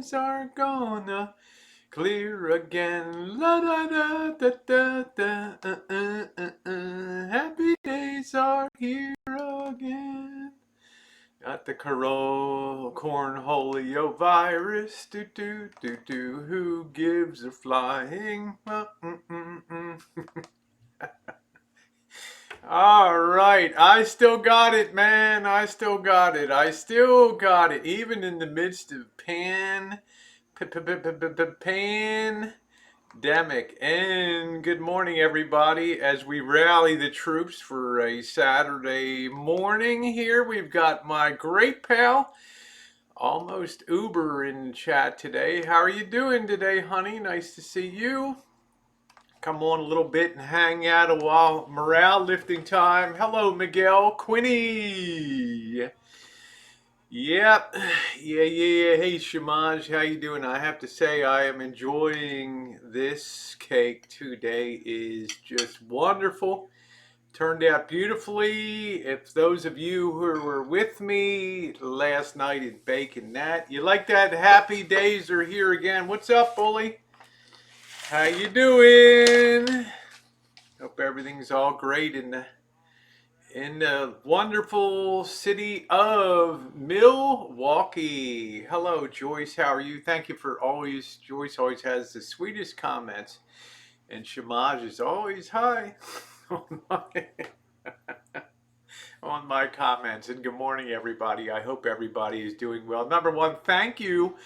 skies are gonna clear again. La da da da da da. Happy days are here again. Got the cornholio virus. Do do do do. Who gives a flying? All right, I still got it, man. I still got it. I still got it, even in the midst of pandemic. And good morning, everybody. As we rally the troops for a Saturday morning here, we've got my great pal, almost Uber, in chat today. How are you doing today, honey? Nice to see you. Come on a little bit and hang out a while. Morale lifting time. Hello, Miguel. Quinny. Yep. Yeah. Hey, Shamaj, how you doing? I have to say I am enjoying this cake today. Is just wonderful. Turned out beautifully. If those of you who were with me last night at baking that, you like that? Happy days are here again. What's up, bully? How you doing? Hope everything's all great in the wonderful city of Milwaukee. Hello, Joyce. How are you? Thank you for always. Joyce always has the sweetest comments, and Shamaj is always hi on my, on my comments. And good morning, everybody. I hope everybody is doing well. Number one, thank you.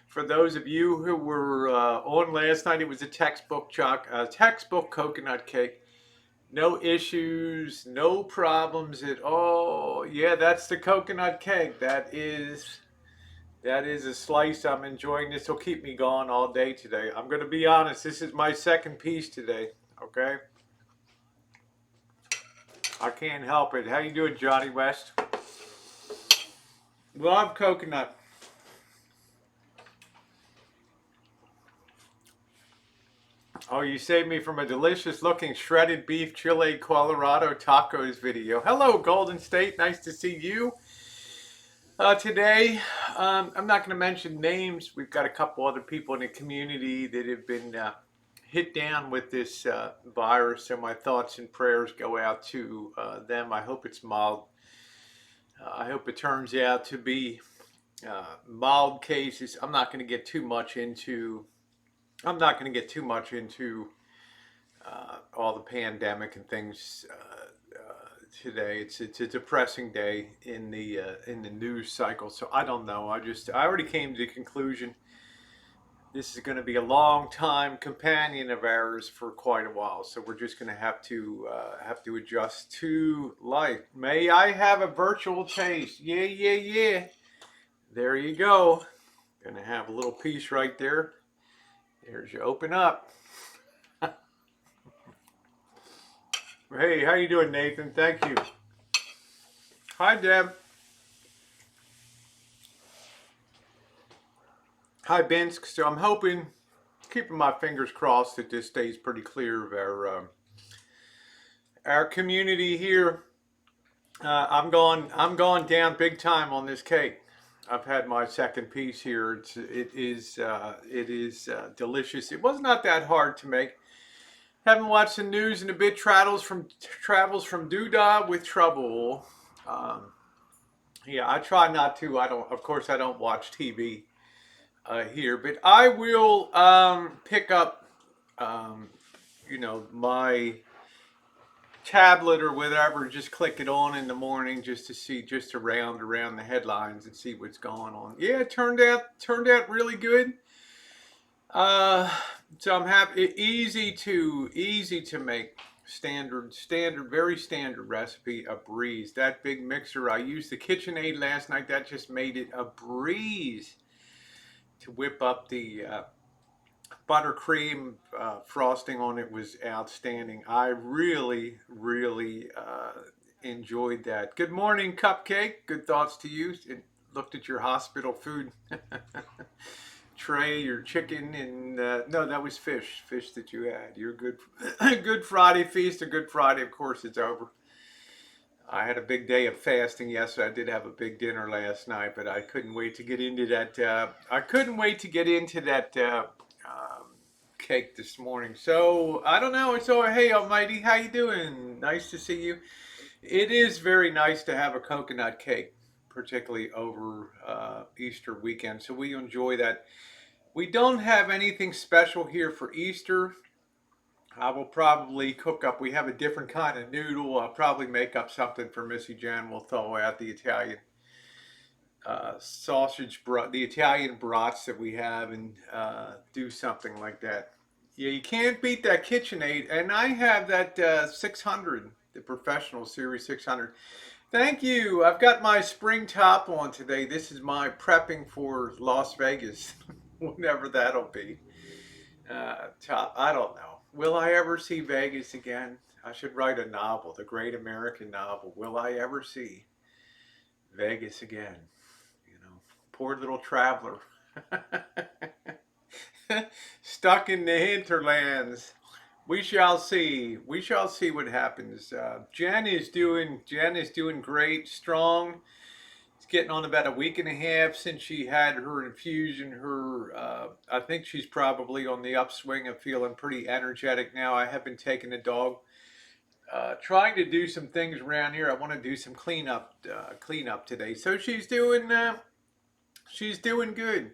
For those of you who were on last night, it was a textbook coconut cake. No issues, no problems at all. Yeah, that's the coconut cake. That is a slice. I'm enjoying. This will keep me going all day today. I'm going to be honest. This is my second piece today. Okay. I can't help it. How you doing, Johnny West? Love coconut. Oh, you saved me from a delicious looking shredded beef chile Colorado tacos video. Hello, Golden State. Nice to see you. Today, I'm not going to mention names. We've got a couple other people in the community that have been hit down with this virus, so my thoughts and prayers go out to them. I hope it's mild. I hope it turns out to be mild cases. I'm not going to get too much into all the pandemic and things today. It's a depressing day in the news cycle. So I don't know. I already came to the conclusion this is going to be a long time companion of ours for quite a while. So we're just going to have to adjust to life. May I have a virtual taste? Yeah. There you go. Gonna have a little piece right there. There's your open up. Hey, how you doing, Nathan? Thank you. Hi, Deb. Hi, Binsk. So I'm hoping, keeping my fingers crossed that this stays pretty clear of our community here. I'm going down big time on this cake. I've had my second piece here. It is delicious. It was not that hard to make. Haven't watched the news in a bit. Travels from Doodah with trouble. Yeah, I try not to. Of course, I don't watch TV here, but I will pick up, my tablet or whatever. Just click it on in the morning just to see, just around the headlines and see what's going on. Yeah, it turned out really good. So I'm happy. Easy to make. Standard, very standard recipe. A breeze. That big mixer. I used the KitchenAid last night. That just made it a breeze to whip up the buttercream. Frosting on it was outstanding. I really enjoyed that. Good morning, Cupcake. Good thoughts to you. It looked at your hospital food tray, your chicken, and no, that was fish that you had. You're good. Good Friday feast. A Good Friday, of course, it's over. I had a big day of fasting yesterday. I did have a big dinner last night, but I couldn't wait to get into that. I couldn't wait to get into that cake this morning. So I don't know. So hey, Almighty, how you doing? Nice to see you. It is very nice to have a coconut cake, particularly over Easter weekend. So we enjoy that. We don't have anything special here for Easter. I will probably cook up. We have a different kind of noodle. I'll probably make up something for Missy Jan. We'll throw out the Italian sausage, the Italian brats that we have, and do something like that. Yeah, you can't beat that KitchenAid. And I have that 600, the Professional Series 600. Thank you. I've got my spring top on today. This is my prepping for Las Vegas, whenever that'll be. Top. I don't know. Will I ever see Vegas again? I should write a novel, the great American novel. Will I ever see Vegas again? You know, poor little traveler. Stuck in the hinterlands. We shall see. We shall see what happens. Jen is doing great, strong. It's getting on about a week and a half since she had her infusion. I think she's probably on the upswing of feeling pretty energetic now. I have been taking the dog, trying to do some things around here. I want to do some cleanup today. So she's doing good.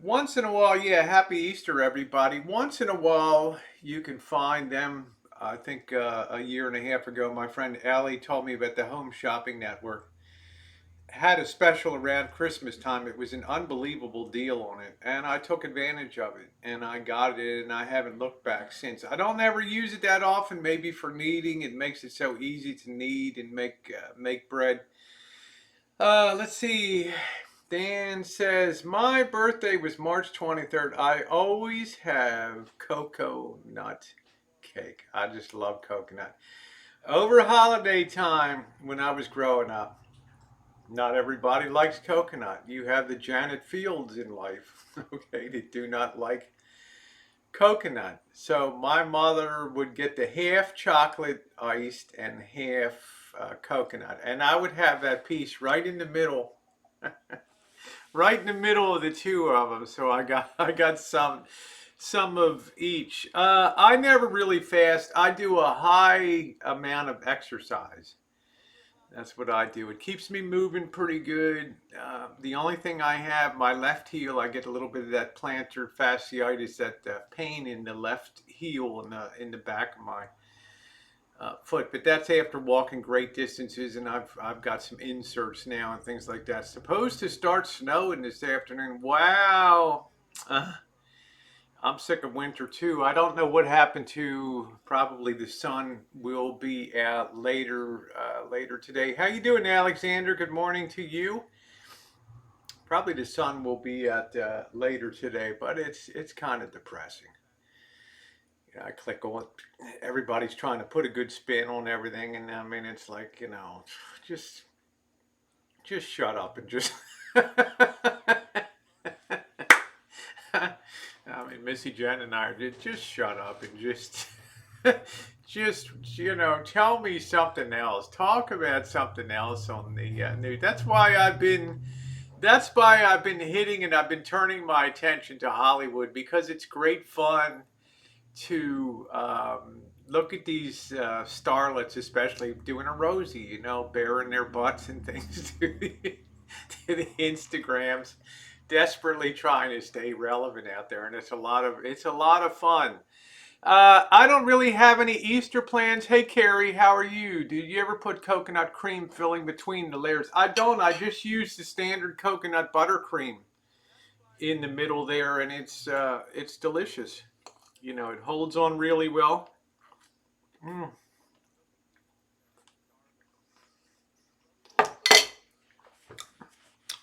Once in a while, yeah. Happy Easter, everybody. Once in a while, you can find them. I think a year and a half ago, my friend Allie told me about the Home Shopping Network had a special around Christmas time. It was an unbelievable deal on it, and I took advantage of it, and I got it, and I haven't looked back since. I don't ever use it that often. Maybe for kneading, it makes it so easy to knead and make bread. Let's see. Dan says my birthday was March 23rd. I always have cocoa nut cake. I just love coconut. Over holiday time when I was growing up. Not everybody likes coconut. You have the Janet Fields in life, okay, that do not like coconut. So my mother would get the half chocolate iced and half coconut. And I would have that piece right in the middle, right in the middle of the two of them. So I got some of each. I never really fast. I do a high amount of exercise. That's what I do. It keeps me moving pretty good. The only thing I have, my left heel, I get a little bit of that plantar fasciitis, that pain in the left heel in the back of my foot. But that's after walking great distances, and I've got some inserts now and things like that. Supposed to start snowing this afternoon. Wow. Uh, I'm sick of winter too. I don't know what happened to. Probably the sun will be out later today. How you doing, Alexander? Good morning to you. Probably the sun will be out later today, but it's kind of depressing. You know, I click on. Everybody's trying to put a good spin on everything, and I mean, it's like, just just shut up and just. I mean, Missy Jen and I did just shut up and just, just tell me something else. Talk about something else on the news. That's why I've been hitting and I've been turning my attention to Hollywood, because it's great fun to look at these starlets, especially doing a Rosie, baring their butts and things to the Instagrams, desperately trying to stay relevant out there, and it's a lot of fun. I don't really have any Easter plans. Hey Carrie, how are you? Did you ever put coconut cream filling between the layers? I don't. I just use the standard coconut buttercream in the middle there, and it's delicious. It holds on really well. Mm.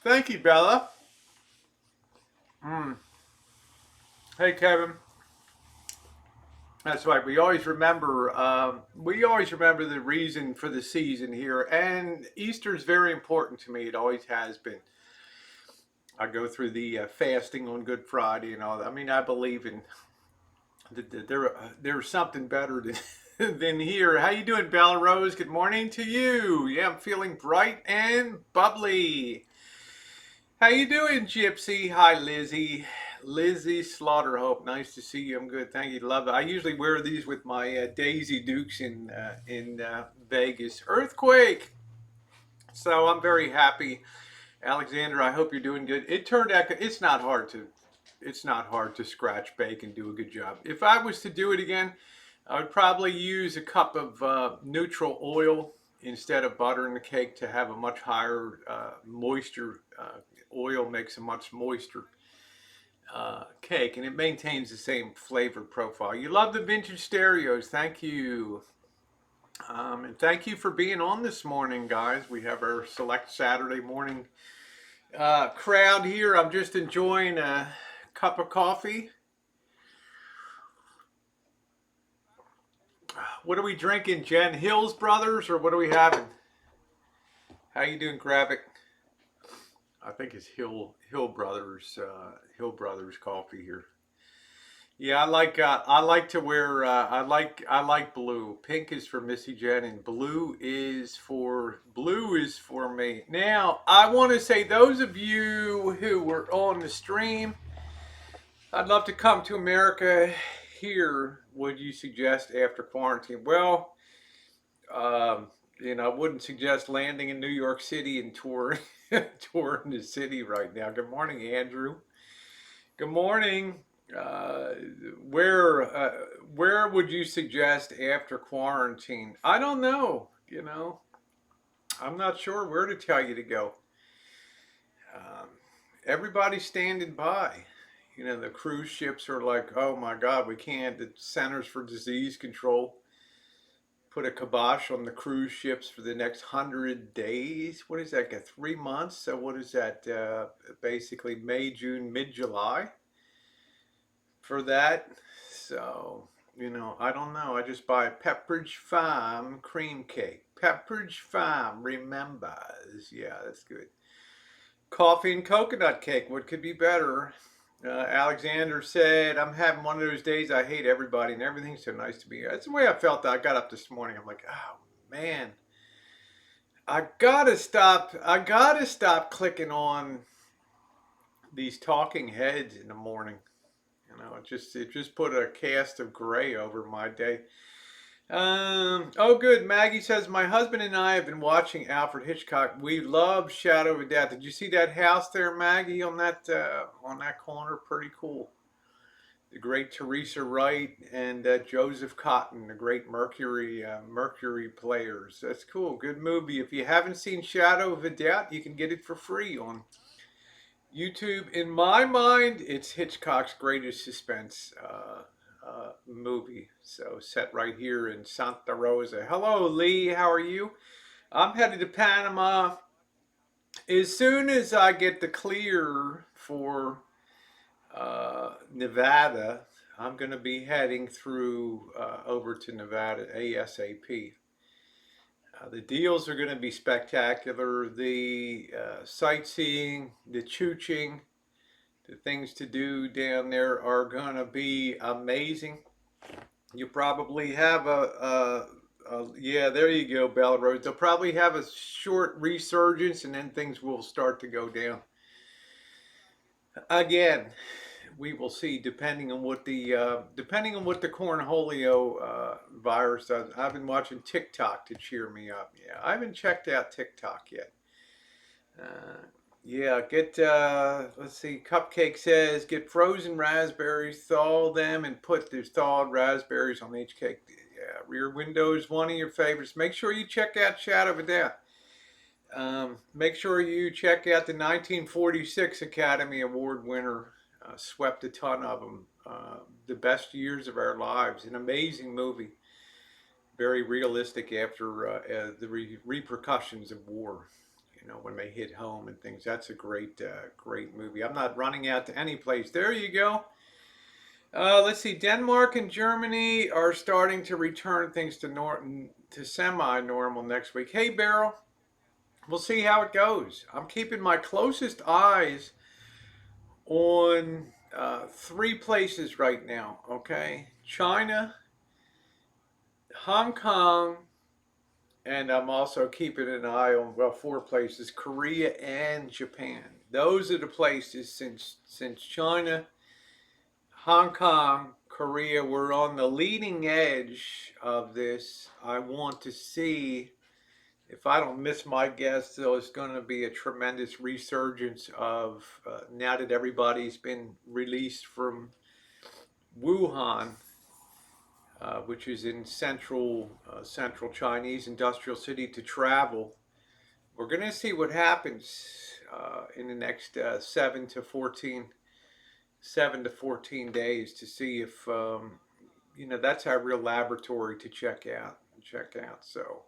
Thank you, Bella. Mm. Hey Kevin. That's right. We always remember the reason for the season here, and Easter is very important to me. It always has been. I go through the fasting on Good Friday and all that. I mean, I believe in there's something better than than here. How you doing, Bella Rose? Good morning to you. Yeah, I'm feeling bright and bubbly. How you doing, Gypsy? Hi, Lizzie. Lizzie Slaughterhope. Nice to see you. I'm good. Thank you. Love it. I usually wear these with my Daisy Dukes in Vegas. Earthquake. So I'm very happy. Alexander, I hope you're doing good. It turned out it's not hard to scratch, bake, and do a good job. If I was to do it again, I would probably use a cup of neutral oil instead of butter in the cake to have a much higher moisture. Oil makes a much moister cake, and it maintains the same flavor profile. You love the vintage stereos. Thank you. And thank you for being on this morning, guys. We have our select Saturday morning crowd here. I'm just enjoying a cup of coffee. What are we drinking, Jen? Hills Brothers, or what are we having? How you doing, Gravik? I think it's Hill Brothers coffee here. Yeah, I like to wear I like blue. Pink is for Missy Jen, and blue is for me. Now, I want to say those of you who were on the stream, I'd love to come to America here. Would you suggest after quarantine? Well, um, I wouldn't suggest landing in New York City and touring touring the city right now. Good morning, Andrew. Good morning. Uh, where would you suggest after quarantine? I don't know. I'm not sure where to tell you to go. Um, Everybody's standing by. The cruise ships are like, oh my God, we can't. The Centers for Disease Control put a kibosh on the cruise ships for the next 100 days. What is that? 3 months? So what is that? Basically May, June, mid-July for that. So, I don't know. I just buy Pepperidge Farm cream cake. Pepperidge Farm remembers. Yeah, that's good. Coffee and coconut cake. What could be better? Alexander said, I'm having one of those days I hate everybody and everything's so nice to me. That's the way I felt. I got up this morning. I'm like, oh man, I gotta stop clicking on these talking heads in the morning. It just put a cast of gray over my day. Oh, good. Maggie says, my husband and I have been watching Alfred Hitchcock. We love Shadow of Death. Did you see that house there, Maggie, on that corner? Pretty cool. The great Teresa Wright and Joseph Cotton, the great Mercury players. That's cool. Good movie. If you haven't seen Shadow of a Doubt, you can get it for free on YouTube. In my mind, it's Hitchcock's greatest suspense movie. So set right here in Santa Rosa. Hello, Lee. How are you? I'm headed to Panama as soon as I get the clear for Nevada. I'm going to be heading through over to Nevada ASAP. The deals are going to be spectacular. The sightseeing, the chooching, the things to do down there are going to be amazing. You probably have yeah, there you go, Bella Rose. They'll probably have a short resurgence and then things will start to go down. Again, we will see depending on what the cornholio virus does. I've been watching TikTok to cheer me up. Yeah, I haven't checked out TikTok yet. Uh, yeah, let's see, Cupcake says, get frozen raspberries, thaw them, and put the thawed raspberries on each cake. Yeah, Rear Window is one of your favorites. Make sure you check out Shadow of a Doubt. Make sure you check out the 1946 Academy Award winner. Swept a ton of them. The Best Years of Our Lives, an amazing movie. Very realistic after the repercussions of war. When they hit home and things. That's a great movie. I'm not running out to any place. There you go. Let's see. Denmark and Germany are starting to return things to semi-normal next week. Hey, Beryl. We'll see how it goes. I'm keeping my closest eyes on uh, 3 places right now. Okay, China, Hong Kong, and I'm also keeping an eye on, well, four places: Korea and Japan. Those are the places since China, Hong Kong, Korea were on the leading edge of this. I want to see if I don't miss my guess, there's going to be a tremendous resurgence of now that everybody's been released from Wuhan, which is in central Chinese industrial city, to travel. We're going to see what happens in the next 7 to 14 days to see if that's our real laboratory to check out. So.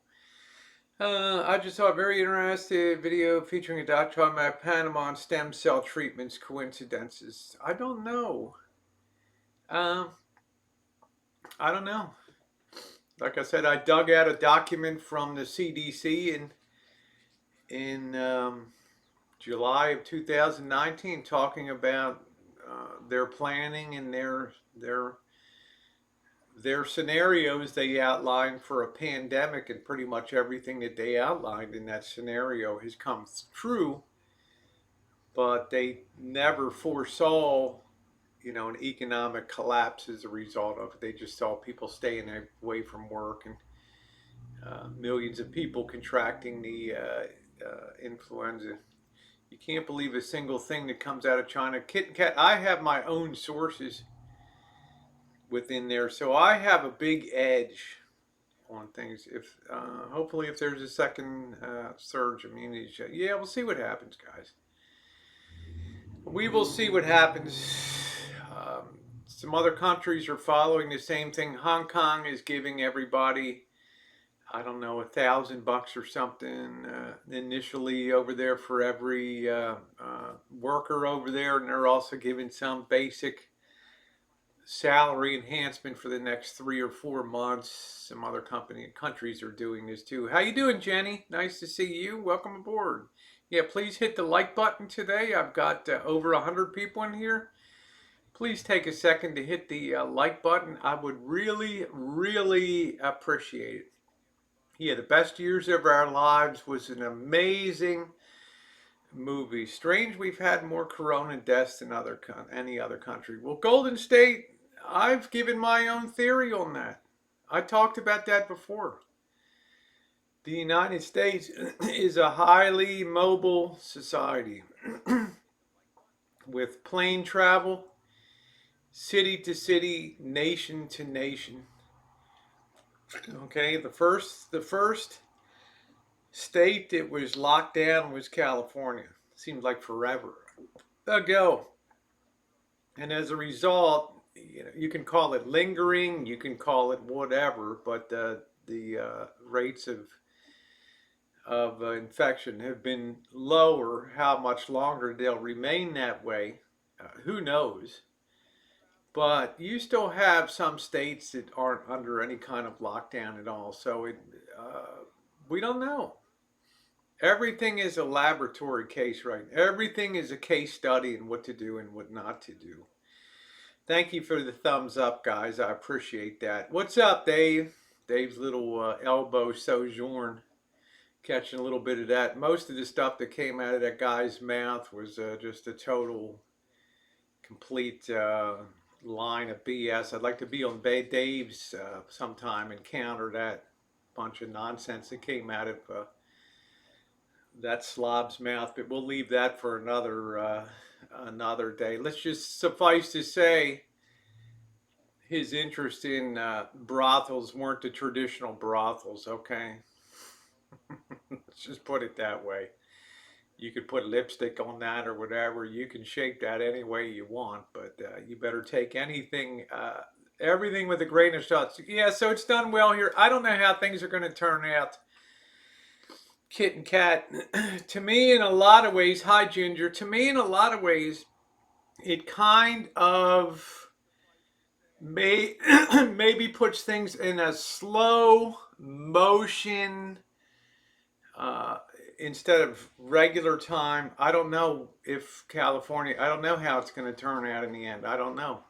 I just saw a very interesting video featuring a doctor talking about Panama stem cell treatments, coincidences. I don't know. Um, I don't know. Like I said, I dug out a document from the CDC in July of 2019 talking about their planning and their scenarios they outlined for a pandemic, and pretty much everything that they outlined in that scenario has come true, but they never foresaw an economic collapse as a result of it. They just saw people staying away from work and millions of people contracting the influenza. You can't believe a single thing that comes out of China. Kit and Kat, I have my own sources within there, so I have a big edge on things. If hopefully, if there's a second surge immunity, yeah, we'll see what happens, guys. We will see what happens. Some other countries are following the same thing. Hong Kong is giving everybody, I don't know, $1,000 or something initially over there for every worker over there, and they're also giving some basic salary enhancement for the next 3 or 4 months. Some other countries are doing this too. How you doing, Jenny? Nice to see you. Welcome aboard. Yeah, please hit the like button today. I've got over 100 people in here. Please take a second to hit the like button. I would really, really appreciate it. Yeah, The Best Years of Our Lives was an amazing movie. Strange we've had more corona deaths than any other country. Well, Golden State, I've given my own theory on that. I talked about that before. The United States is a highly mobile society with plane travel, city to city, nation to nation. Okay, the first state that was locked down was California. Seemed like forever ago. And as a result, you can call it lingering, you can call it whatever, but the rates of infection have been lower. How much longer they'll remain that way, who knows? But you still have some states that aren't under any kind of lockdown at all. So we don't know. Everything is a laboratory case, right? Everything is a case study in what to do and what not to do. Thank you for the thumbs up, guys. I appreciate that. What's up, Dave? Dave's little elbow sojourn, catching a little bit of that. Most of the stuff that came out of that guy's mouth was just a total, complete line of BS. I'd like to be on Dave's sometime and counter that bunch of nonsense that came out of that slob's mouth, but we'll leave that for another day. Let's just suffice to say his interest in brothels weren't the traditional brothels, okay? Let's just put it that way. You could put lipstick on that or whatever. You can shape that any way you want, but you better take everything with a grain of salt. Yeah, so it's done well here. I don't know how things are going to turn out. Kit and Kat, to me in a lot of ways, hi Ginger, to me in a lot of ways, it kind of maybe puts things in a slow motion instead of regular time. I don't know if California, I don't know how it's going to turn out in the end. I don't know.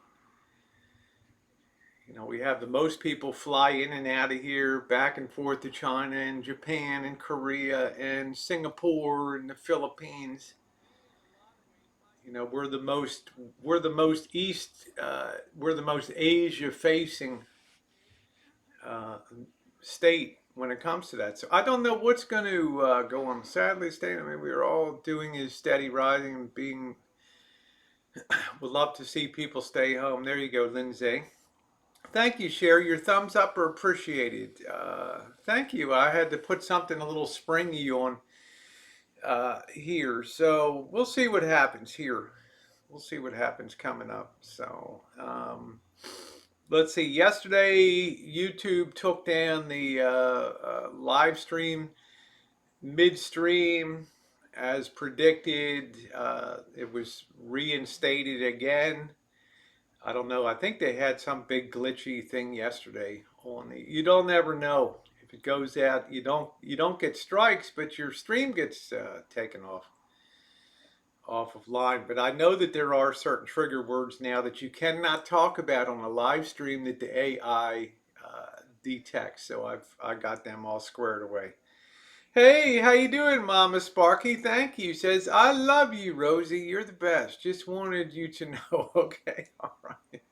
You know, we have the most people fly in and out of here, back and forth to China and Japan and Korea and Singapore and the Philippines. You know, we're the most we're the most Asia facing uh, state when it comes to that. So I don't know what's going to go on. Sadly, state. I mean, we're all doing is steady rising and being. Would love to see people stay home. There you go, Lindsay. Thank you, Sherry. Your thumbs up are appreciated. Thank you. I had to put something a little springy on here, so we'll see what happens here. We'll see what happens coming up. So let's see. Yesterday, YouTube took down the live stream midstream as predicted. It was reinstated again. I don't know. I think they had some big glitchy thing yesterday on the. You don't ever know if it goes out. You don't get strikes, but your stream gets taken off of line. But I know that there are certain trigger words now that you cannot talk about on a live stream that the AI detects. So I got them all squared away. Hey, how you doing, Mama Sparky? Thank you. Says I love you, Rosie. You're the best. Just wanted you to know. Okay, all right.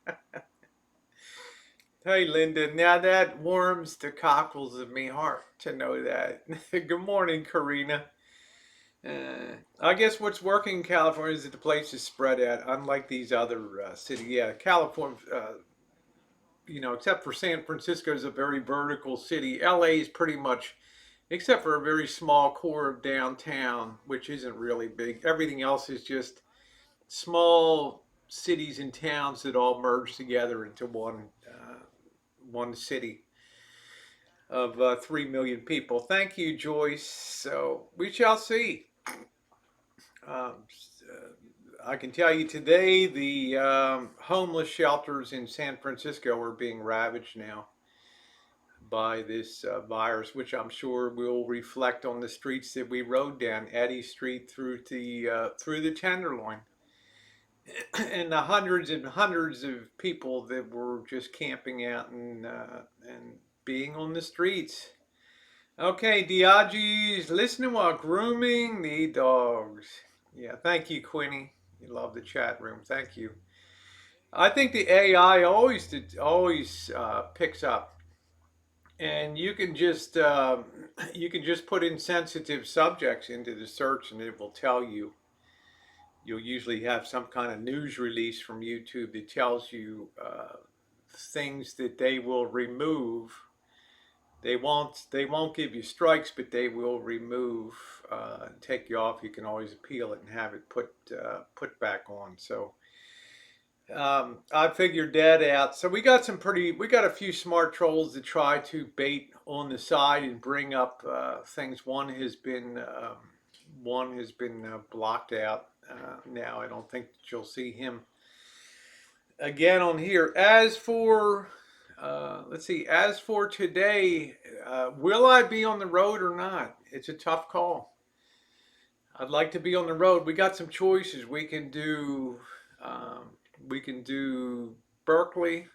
Hey, Linda. Now that warms the cockles of me heart to know that. Good morning, Karina. I guess what's working in California is that the place is spread out, unlike these other cities. Yeah, California, you know, except for San Francisco is a very vertical city. LA is pretty much, except for a very small core of downtown, which isn't really big. Everything else is just small cities and towns that all merge together into one city of 3 million people. Thank you, Joyce. So we shall see. Um, I can tell you today the homeless shelters in San Francisco are being ravaged now by this virus, which I'm sure will reflect on the streets that we rode down, Eddy Street through the Tenderloin, and the hundreds and hundreds of people that were just camping out and being on the streets. Okay, Diage's listening while grooming the dogs. Yeah, thank you, Quinny. You love the chat room. Thank you. I think the AI always picks up, and you can just put insensitive subjects into the search, and it will tell you. You'll usually have some kind of news release from YouTube that tells you things that they will remove. They won't give you strikes, but they will remove take you off. You can always appeal it and have it put back on. So I figured that out. So we got a few smart trolls to try to bait on the side and bring up things. One has been blocked out now. I don't think that you'll see him again on here. As for let's see. As for today, will I be on the road or not? It's a tough call. I'd like to be on the road. We got some choices. We can do Berkeley,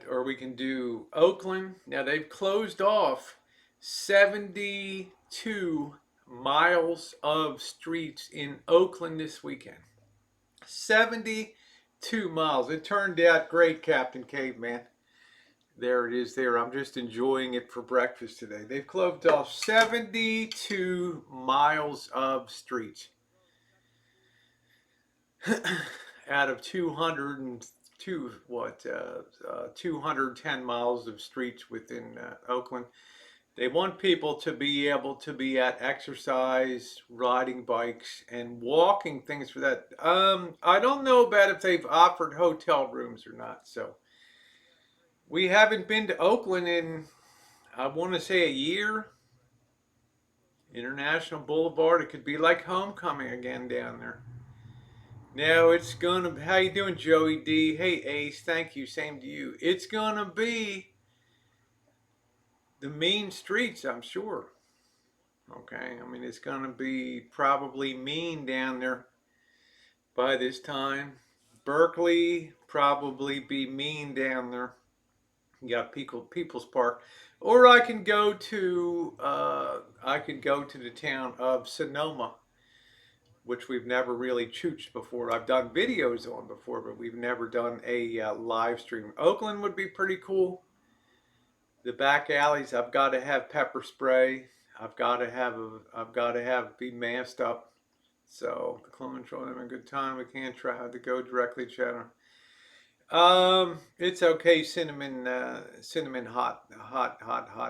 or we can do Oakland. Now they've closed off 72 miles of streets in Oakland this weekend. 72 miles. It turned out great, Captain Caveman. There it is there. I'm just enjoying it for breakfast today. They've closed off 72 miles of streets out of 210 miles of streets within Oakland. They want people to be able to be at exercise, riding bikes, and walking things for that. I don't know about if they've offered hotel rooms or not. So we haven't been to Oakland in, I want to say, a year. International Boulevard. It could be like homecoming again down there. Now it's gonna. How you doing, Joey D? Hey Ace, thank you. Same to you. It's gonna be the mean streets, I'm sure. Okay, I mean it's gonna be probably mean down there by this time. Berkeley, probably be mean down there. You got People's Park, or I could go to the town of Sonoma, which we've never really chooched before. I've done videos on before, but we've never done a live stream. Oakland would be pretty cool. The back alleys, I've got to have pepper spray. I've got to have be masked up. So the Clone Troll having a good time. We can't try to go directly to it's okay. Cinnamon hot.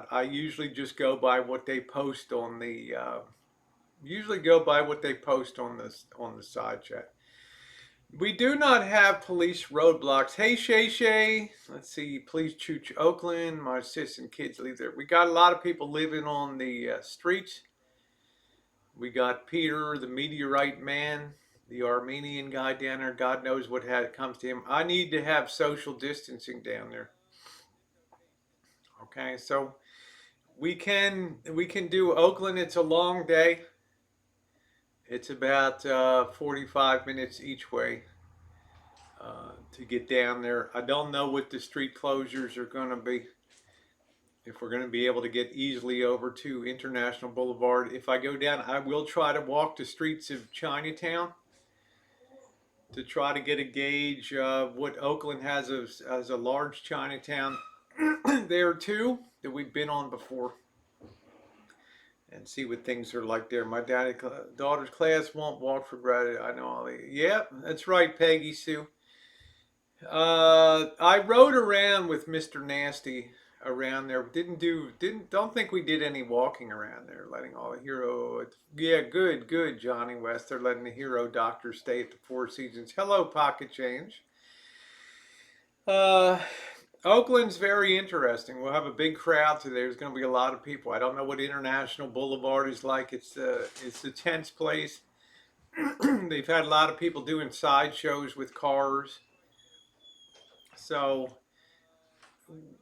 I usually just go by what they post on the. Usually go by what they post on the side chat. We do not have police roadblocks. Hey Shay Shay, let's see. Please Chooch Oakland. My sis and kids live there. We got a lot of people living on the streets. We got Peter, the meteorite man, the Armenian guy down there. God knows what comes to him. I need to have social distancing down there. Okay, so we can do Oakland. It's a long day. It's about 45 minutes each way to get down there. I don't know what the street closures are going to be. If we're going to be able to get easily over to International Boulevard. If I go down, I will try to walk the streets of Chinatown to try to get a gauge of what Oakland has as a large Chinatown there too that we've been on before, and see what things are like there. My daughter's class won't walk for gratitude. I know all the. Yep, that's right, Peggy Sue. I rode around with Mr. Nasty around there. Don't think we did any walking around there, letting all the hero. Yeah, good, Johnny West. They're letting the hero doctor stay at the Four Seasons. Hello, Pocket Change. Oakland's very interesting. We'll have a big crowd today. There's going to be a lot of people. I don't know what International Boulevard is like. It's the tense place. They've had a lot of people doing sideshows with cars. So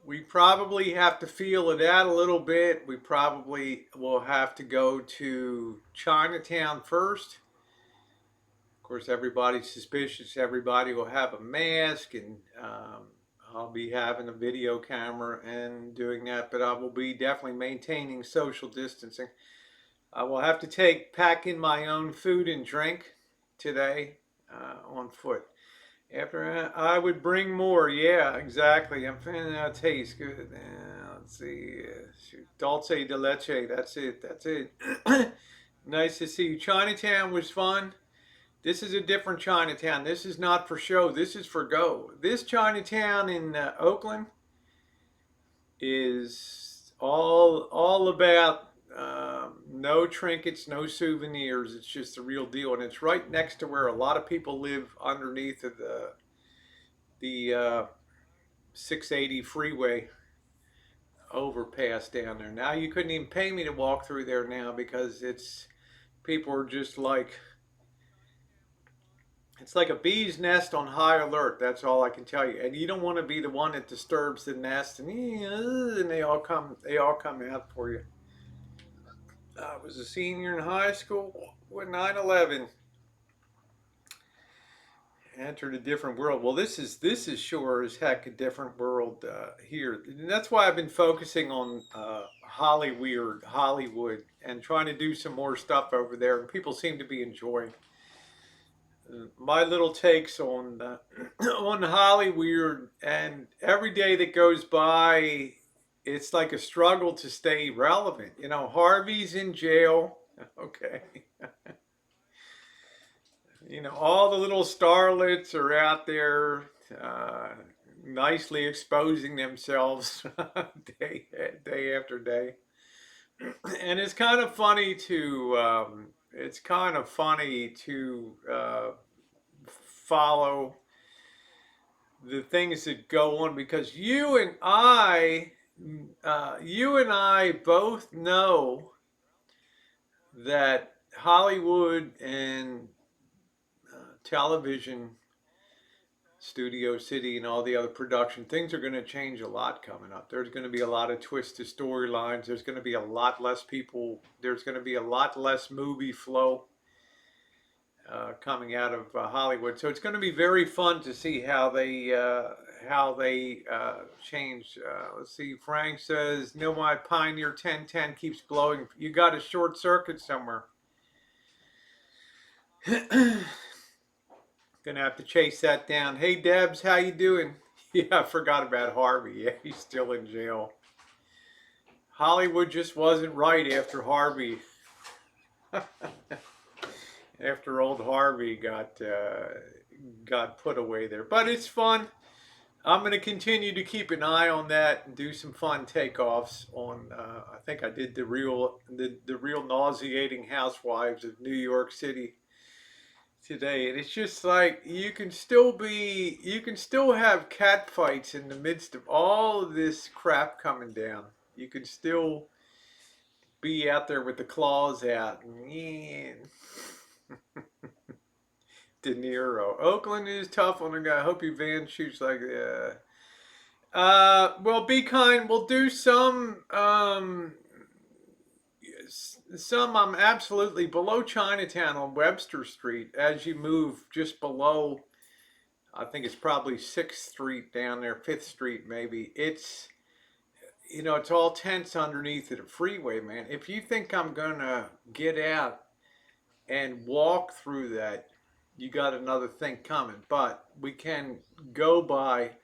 we probably have to feel it out a little bit. We probably will have to go to Chinatown first. Of course, everybody's suspicious. Everybody will have a mask, and I'll be having a video camera and doing that, but I will be definitely maintaining social distancing. I will have to pack in my own food and drink today on foot. After I would bring more. Yeah, exactly. I'm feeling that taste good. Let's see. Dulce de leche. That's it. Nice to see you. Chinatown was fun. This is a different Chinatown. This is not for show. This is for go. This Chinatown in Oakland is all about no trinkets, no souvenirs. It's just the real deal, and it's right next to where a lot of people live underneath of the 680 freeway overpass down there. Now you couldn't even pay me to walk through there now because people are just like. It's like a bee's nest on high alert. That's all I can tell you. And you don't want to be the one that disturbs the nest, and they all come out for you. I was a senior in high school when 9/11 entered a different world. Well, this is sure as heck a different world here. And that's why I've been focusing on Hollywood, and trying to do some more stuff over there. And people seem to be enjoying my little takes on on Hollyweird, and every day that goes by, it's like a struggle to stay relevant. You know, Harvey's in jail. Okay. You know, all the little starlets are out there nicely exposing themselves day after day. And it's kind of funny to follow the things that go on, because you and I both know that Hollywood and television, Studio City, and all the other production things are going to change a lot coming up. There's going to be a lot of twisted storylines. There's going to be a lot less people. There's going to be a lot less movie flow. coming out of Hollywood. So it's going to be very fun to see how they change. Let's see. Frank says, "No, my Pioneer 1010 keeps blowing. You got a short circuit somewhere." Gonna have to chase that down. Hey Debs, how you doing? Yeah, I forgot about Harvey. Yeah, he's still in jail. Hollywood just wasn't right after Harvey. After old Harvey got put away there. But it's fun. I'm going to continue to keep an eye on that and do some fun takeoffs on. I think I did the real nauseating housewives of New York City today, and it's just like you can still have cat fights in the midst of all of this crap coming down. You can still be out there with the claws out. De Niro. Oakland is tough on a guy. I hope your van shoots like that. Well, be kind. We'll do some. Some I'm absolutely below Chinatown on Webster Street. As you move just below, I think it's probably 6th Street down there, 5th Street maybe. It's it's all tents underneath the freeway, man. If you think I'm gonna get out and walk through that, you got another thing coming. But we can go by.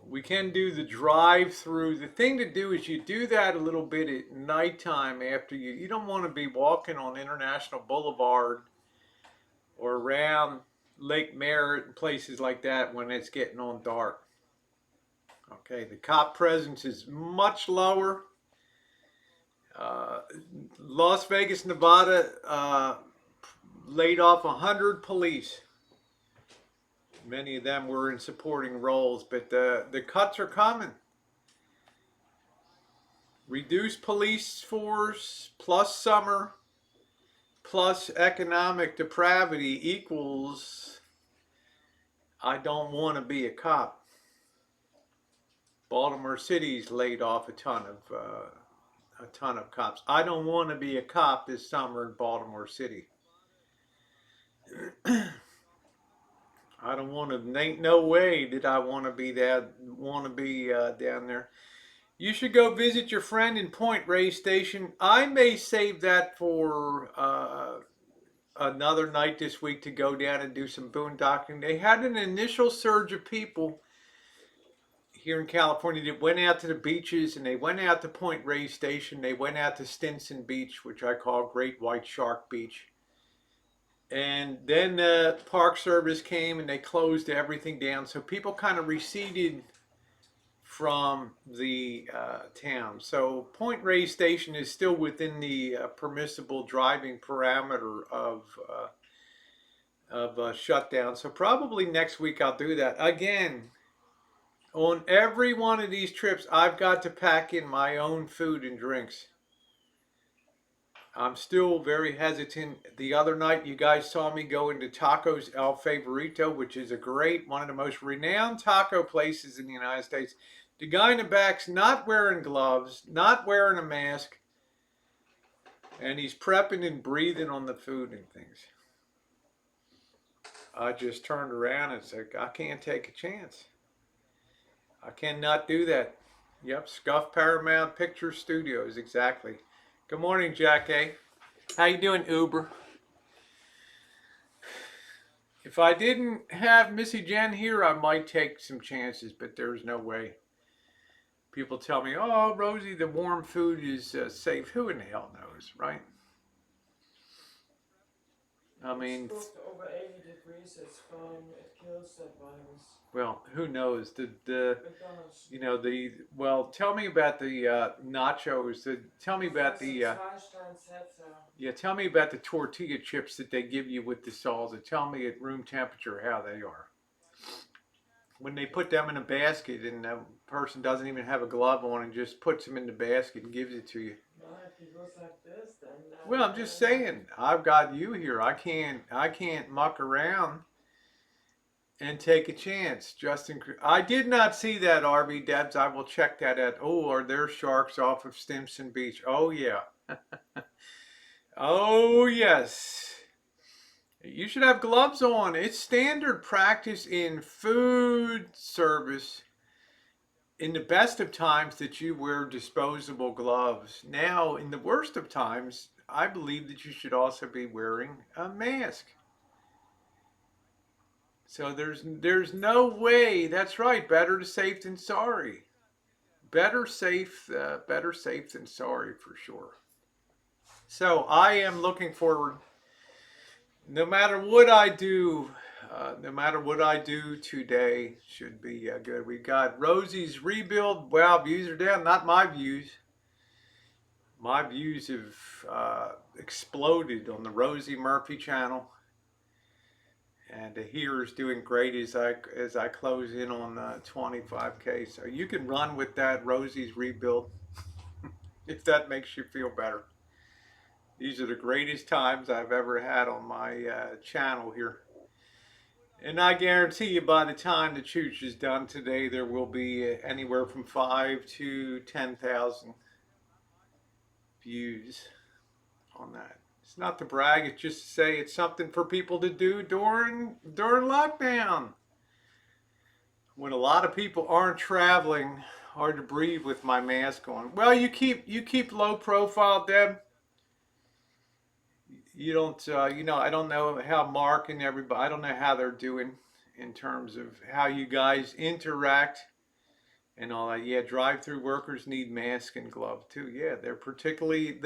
We can do the drive through. The thing to do is you do that a little bit at nighttime after you don't want to be walking on International Boulevard or around Lake Merritt and places like that when it's getting on dark. Okay, the cop presence is much lower. Las Vegas, Nevada laid off 100 police. Many of them were in supporting roles, but the cuts are coming. Reduced police force plus summer plus economic depravity equals I don't want to be a cop. Baltimore City's laid off a ton of cops. I don't want to be a cop this summer in Baltimore City. I don't want to. Ain't no way that I want to be that. Want to be down there. You should go visit your friend in Point Reyes Station. I may save that for another night this week to go down and do some boondocking. They had an initial surge of people here in California that went out to the beaches, and they went out to Point Reyes Station. They went out to Stinson Beach, which I call Great White Shark Beach. And then the Park Service came and they closed everything down. So people kind of receded from the town. So Point Reyes Station is still within the permissible driving parameter of shutdown. So probably next week I'll do that. Again, on every one of these trips, I've got to pack in my own food and drinks. I'm still very hesitant. The other night, you guys saw me go into Tacos El Favorito, which is one of the most renowned taco places in the United States. The guy in the back's not wearing gloves, not wearing a mask, and he's prepping and breathing on the food and things. I just turned around and said, I can't take a chance. I cannot do that. Yep, Scuff Paramount Picture Studios, exactly. Good morning, Jack A. How you doing, Uber? If I didn't have Missy Jen here, I might take some chances, but there's no way. People tell me, oh, Rosie, the warm food is safe. Who in the hell knows, right? I mean, it's over 80 degrees, it's fine, it kills that virus. Well, who knows? Tell me about the nachos. Tell me about tell me about the tortilla chips that they give you with the salsa. Tell me at room temperature how they are. When they put them in a basket and the person doesn't even have a glove on and just puts them in the basket and gives it to you. If it goes like this, then well, I'm just saying, I've got you here. I can't muck around and take a chance. I did not see that, RV Debs. I will check that out. Oh, are there sharks off of Stimson Beach? Oh, yeah. Oh, yes. You should have gloves on. It's standard practice in food service in the best of times that you wear disposable gloves. Now, in the worst of times, I believe that you should also be wearing a mask. So there's no way. That's right. Better safe than sorry. Better safe than sorry for sure. So I am looking forward. No matter what I do, no matter what I do today, should be good. We've got Rosie's rebuild. Wow, views are down. Not my views. My views have exploded on the Rosie Murphy channel, and here is doing great as I close in on 25K. So you can run with that Rosie's rebuild if that makes you feel better. These are the greatest times I've ever had on my channel here. And I guarantee you by the time the chooch is done today, there will be anywhere from 5 to 10,000 views on that. It's not to brag, it's just to say it's something for people to do during lockdown. When a lot of people aren't traveling, hard to breathe with my mask on. Well, you keep low profile, Deb. You don't I don't know how Mark and everybody, I don't know how they're doing in terms of how you guys interact and all that. Yeah, drive-through workers need masks and gloves too. Yeah, they are particularly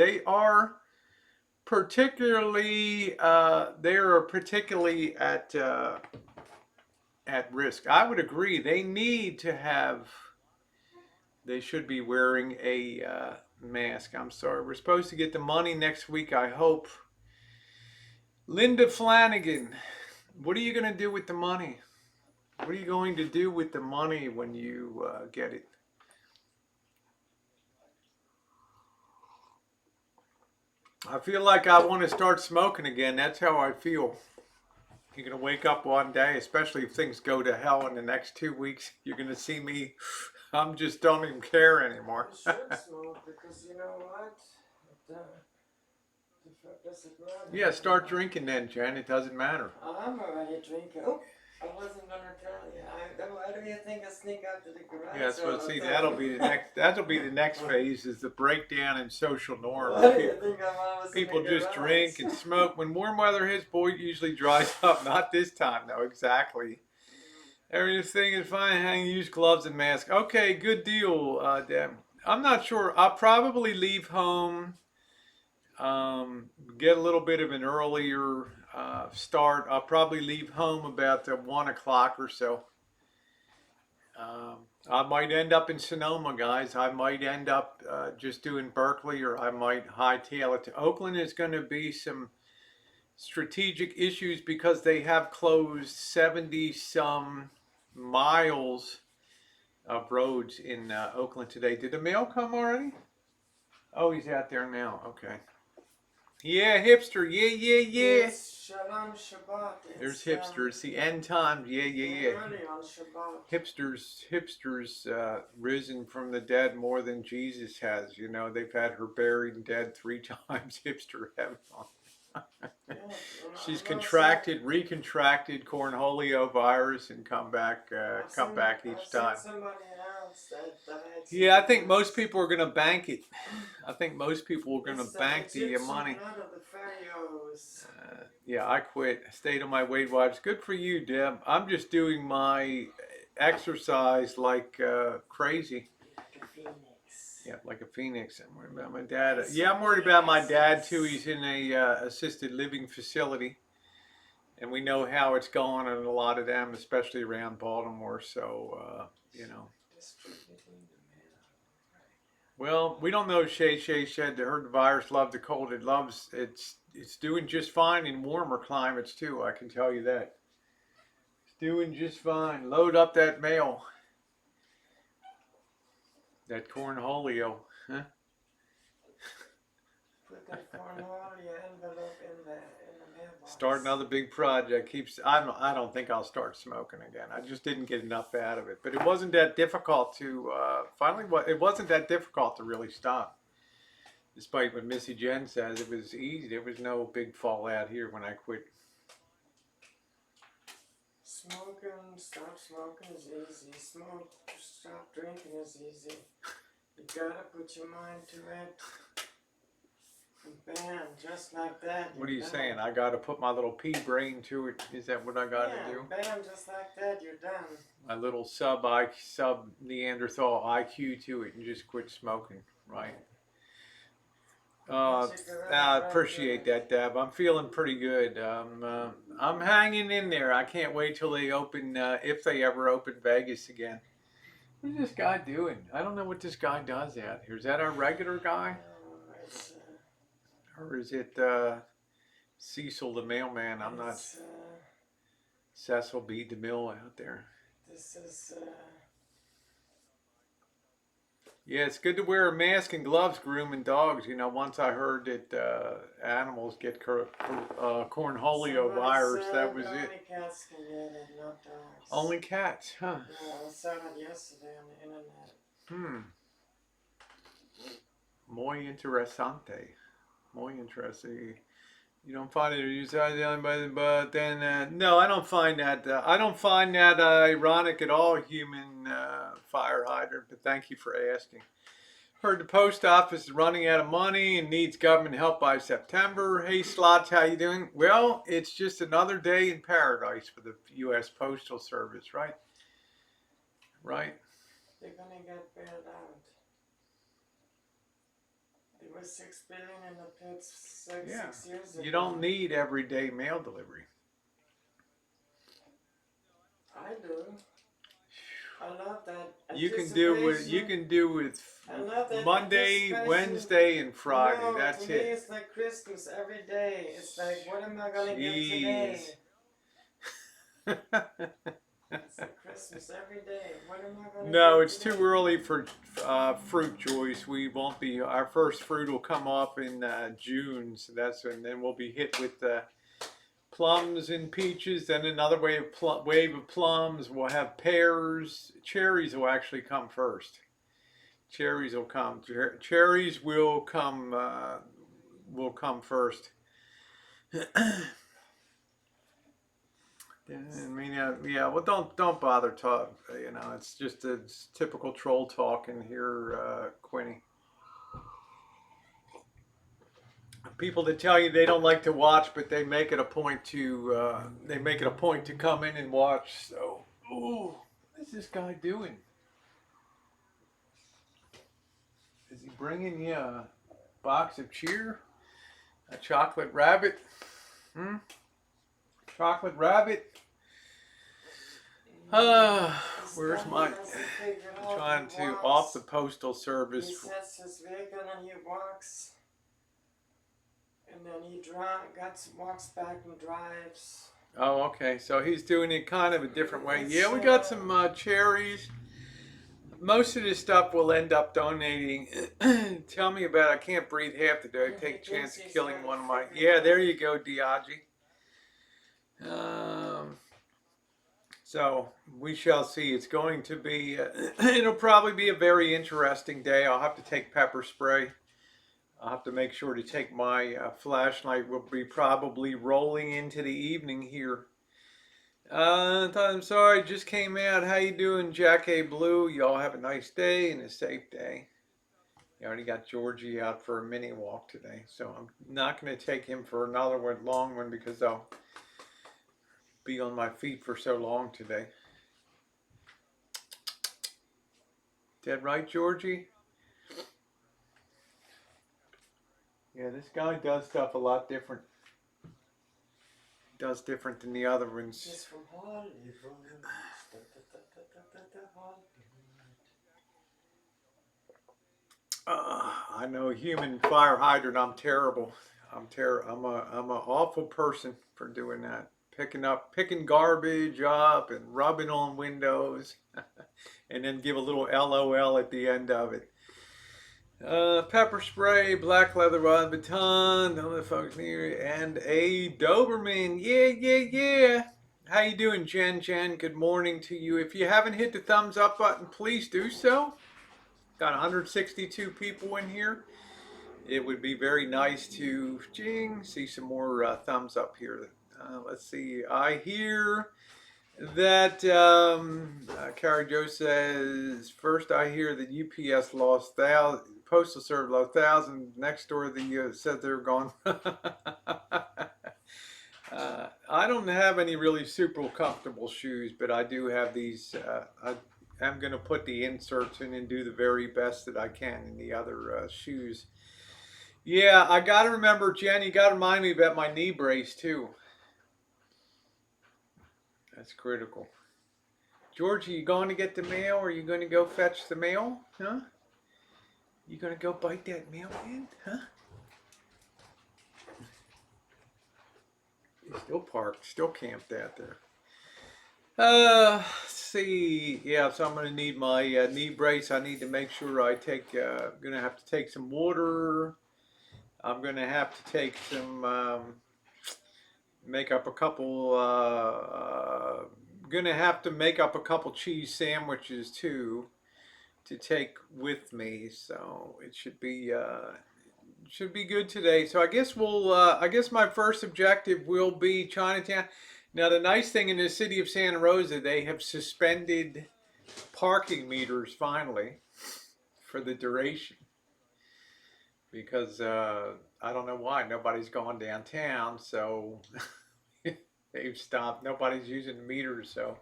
at risk. I would agree. They should be wearing a mask. I'm sorry. We're supposed to get the money next week, I hope. Linda Flanagan, what are you going to do with the money? What are you going to do with the money when you get it? I feel like I want to start smoking again. That's how I feel. You're going to wake up one day, especially if things go to hell in the next 2 weeks. You're going to see me. I'm just don't even care anymore. You should smoke because you know what? Does it matter? Yeah, start drinking then, Jen. It doesn't matter. I'm already drinking. Oh, I wasn't gonna tell you. Why do you think I sneak out to the garage? Yeah, so see, that'll be the next phase is the breakdown in social norms. Why do you think I'm always People in the just garage? drink and smoke. When warm weather hits, boy, it usually dries up. Not this time, though. Exactly. Everything is fine. Hang, use gloves and mask. Okay, good deal, Deb. I'm not sure. I'll probably leave home. Get a little bit of an earlier start. I'll probably leave home about 1 o'clock or so. I might end up in Sonoma, guys. I might end up just doing Berkeley, or I might hightail it to Oakland. Is going to be some strategic issues because they have closed 70 some miles of roads in Oakland today. Did the mail come already? Oh, he's out there now. Okay. Yeah, hipster. Yeah. It's Shalom Shabbat. There's hipsters. The end times. Yeah. We're already on Shabbat. Hipsters risen from the dead more than Jesus has. You know, they've had her buried and dead 3 times. Hipster heaven. She's contracted, recontracted cornholio virus and come back each time. Yeah, I think most people are going to bank it. I think most people are going to bank the money. Yeah, I quit. Stayed on my Weight Watchers. Good for you, Deb. I'm just doing my exercise like crazy. Yeah, like a phoenix. I'm worried about my dad. Yeah, I'm worried about my dad too. He's in a assisted living facility, and we know how it's going in a lot of them, especially around Baltimore. So you know. Well, we don't know. Shay said that her virus loved the cold. It's doing just fine in warmer climates too. I can tell you that. It's doing just fine. Load up that mail. That cornholio, huh? Put that cornholio envelope in the mailbox. Start another big project. I don't think I'll start smoking again. I just didn't get enough out of it. But it wasn't that difficult to it wasn't that difficult to really stop. Despite what Missy Jen says, it was easy. There was no big fallout here when I quit Stop smoking is easy. Stop drinking is easy. You gotta put your mind to it. And bam, just like that. What are you done. saying? I got to put my little pea brain to it. Is that what I got to do? Bam, just like that, you're done. My little sub Neanderthal IQ to it and just quit smoking, right? I appreciate that, Deb. I'm feeling pretty good. I'm hanging in there. I can't wait till they open, if they ever open Vegas again. What is this guy doing? I don't know what this guy does out here. Is that our regular guy? Or is it Cecil the mailman? I'm not. Cecil B. DeMille out there. This is. Yeah, it's good to wear a mask and gloves grooming dogs. You know, once I heard that animals get cornholio virus, that was only it. Cats can get it, not dogs. Only cats, huh? Yeah, I saw it yesterday on the internet. Muy interesante. Muy interesting. You don't find it, but then no, I don't find that. I don't find that ironic at all, human fire hydrant. But thank you for asking. Heard the post office is running out of money and needs government help by September. Hey, Slots, how you doing? Well, it's just another day in paradise for the U.S. Postal Service, right? Right. They're gonna get bailed out. There was $6 billion in the pits 6 years ago. You don't need everyday mail delivery. I do. I love that. You can do with Monday, Wednesday, and Friday. No, That's to me it's like Christmas every day. It's like, what am I gonna get today? It's like Christmas every day. What am I gonna No, get it's today? too early for fruit, Joyce. We won't be. Our first fruit will come up in June, so and then we'll be hit with plums and peaches. Then another wave of plums. We'll have pears. Cherries will actually come first. Cherries will come. Cherries will come. Will come first. I mean, yeah. Well, don't bother talk. You know, it's just it's typical troll talking here, Quinny. People that tell you they don't like to watch, but they make it a point to come in and watch. So, ooh, what is this guy doing? Is he bringing you a box of cheer? A chocolate rabbit? Chocolate rabbit? Where's my... trying to off the Postal Service. He sets his vehicle and he walks. And then he walks back and drives. Oh, okay. So he's doing it kind of a different way. Yeah, we got some cherries. Most of this stuff we'll end up donating. Tell me about it. I can't breathe half the day. I take a chance of killing one of my... Yeah, there you go, Diagi. So we shall see. It's going to be... it'll probably be a very interesting day. I'll have to take pepper spray. I'll have to make sure to take my flashlight. Will be probably rolling into the evening here. I'm sorry, just came out. How you doing, Jack A. Blue? Y'all have a nice day and a safe day. You already got Georgie out for a mini walk today, so I'm not going to take him for another long one because I'll be on my feet for so long today. Dead right, Georgie? Yeah, this guy does stuff a lot different. Does different than the other ones. He's from Hollywood. I know, human fire hydrant. I'm terrible. I'm an awful person for doing that. Picking garbage up and rubbing on windows, and then give a little LOL at the end of it. Pepper spray, black leather rod baton, other folks here, and a Doberman. Yeah. How you doing, Jen? Good morning to you. If you haven't hit the thumbs up button, please do so. Got 162 people in here. It would be very nice to see some more thumbs up here. Let's see. I hear That Carrie Joe says, first I hear that UPS lost Postal Service lost thousands. Next door, said they're gone. I don't have any really super comfortable shoes, but I do have these. I'm going to put the inserts in and do the very best that I can in the other shoes. Yeah, I got to remember, Jen, you got to remind me about my knee brace too. That's critical. George, are you going to get the mail? Or are you going to go fetch the mail? Huh? You going to go bite that mail in? Huh? He's still parked, still camped out there. Let's see. Yeah, so I'm gonna need my knee brace. I need to make sure I take. Gonna have to take some water. I'm gonna have to take some. Make up a couple. Gonna have to make up a couple cheese sandwiches too to take with me. So it should be good today. So I guess I guess my first objective will be Chinatown. Now the nice thing in the city of Santa Rosa, they have suspended parking meters finally for the duration because I don't know why nobody's gone downtown, so they've stopped. Nobody's using the meters, so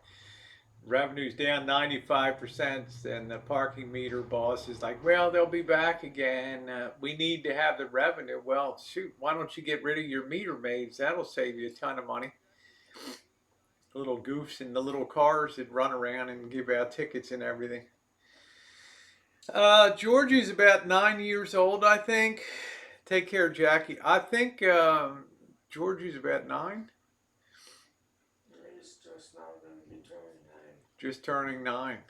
revenue's down 95%, and the parking meter boss is like, well, they'll be back again. We need to have the revenue. Well, shoot, why don't you get rid of your meter maids? That'll save you a ton of money. Little goofs in the little cars that run around and give out tickets and everything. Georgie's about 9 years old, I think. Take care, Jackie. I think Georgie's about 9. He's just now going to be turning 9. Just turning 9.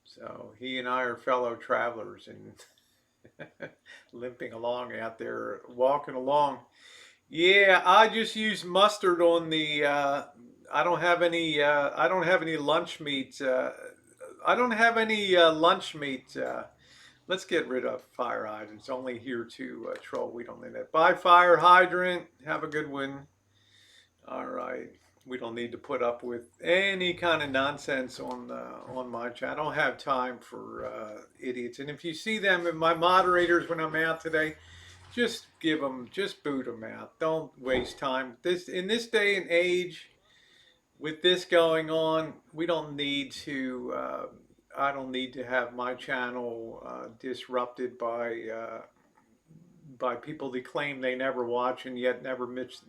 So he and I are fellow travelers and limping along out there, walking along. Yeah, I just use mustard on the. I don't have any. I don't have any lunch meat. I don't have any lunch meat. Let's get rid of fire hydrants. Only here to troll. We don't need that. Bye, fire hydrant. Have a good one. All right. We don't need to put up with any kind of nonsense on my channel. I don't have time for idiots. And if you see them in my moderators when I'm out today, just just boot them out. Don't waste time. In this day and age, with this going on, we don't need to. I don't need to have my channel disrupted by people that claim they never watch and yet never miss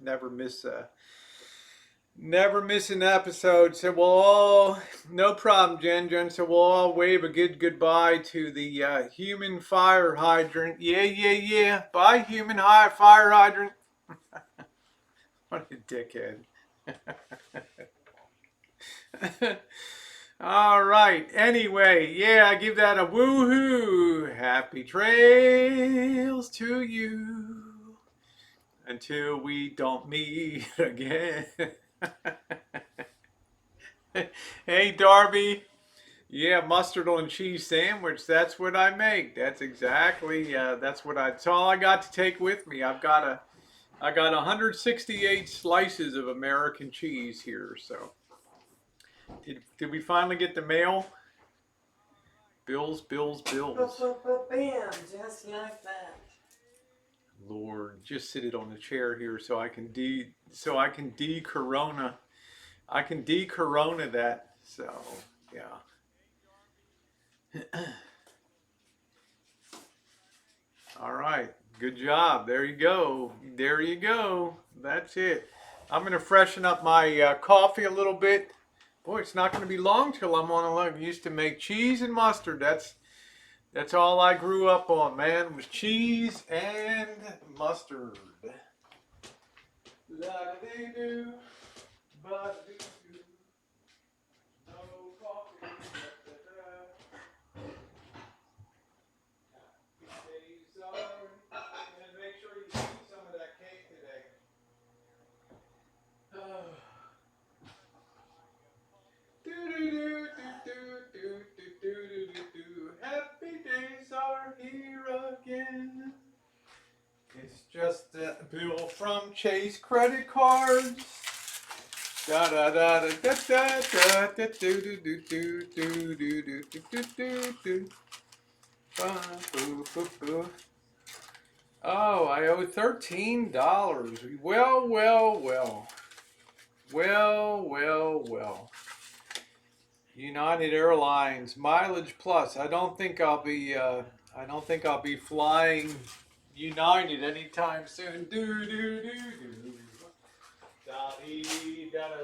an episode. So we'll all, no problem, Jen. So we'll all wave a good goodbye to the human fire hydrant. Yeah. Bye, human fire hydrant. What a dickhead. All right. Anyway, yeah, I give that a woohoo. Happy trails to you until we don't meet again. Hey, Darby. Yeah, mustard on cheese sandwich. That's what I make. That's exactly. That's all I got to take with me. I got 168 slices of American cheese here. So, did we finally get the mail? Bills. Bam, just like that. Lord, just sit it on the chair here so I can de-corona. I can de-corona that. So, yeah. All right. Good job. There you go. That's it. I'm going to freshen up my coffee a little bit. Boy, it's not going to be long till I'm on a leg. I used to make cheese and mustard. That's all I grew up on, man, was cheese and mustard. La-da-dee-doo, ba-da-dee-doo. No coffee, da-da-da. Happy days are, and make sure you eat some of that cake today. Happy days are here again. It's just a bill from Chase credit cards. Da da da da da da da da do do do do do do do do do do. Oh, I owe $13. Well, well, well. Well, well, well. United Airlines mileage plus. I don't think I'll be flying United anytime soon. Do do do do. Da dee da da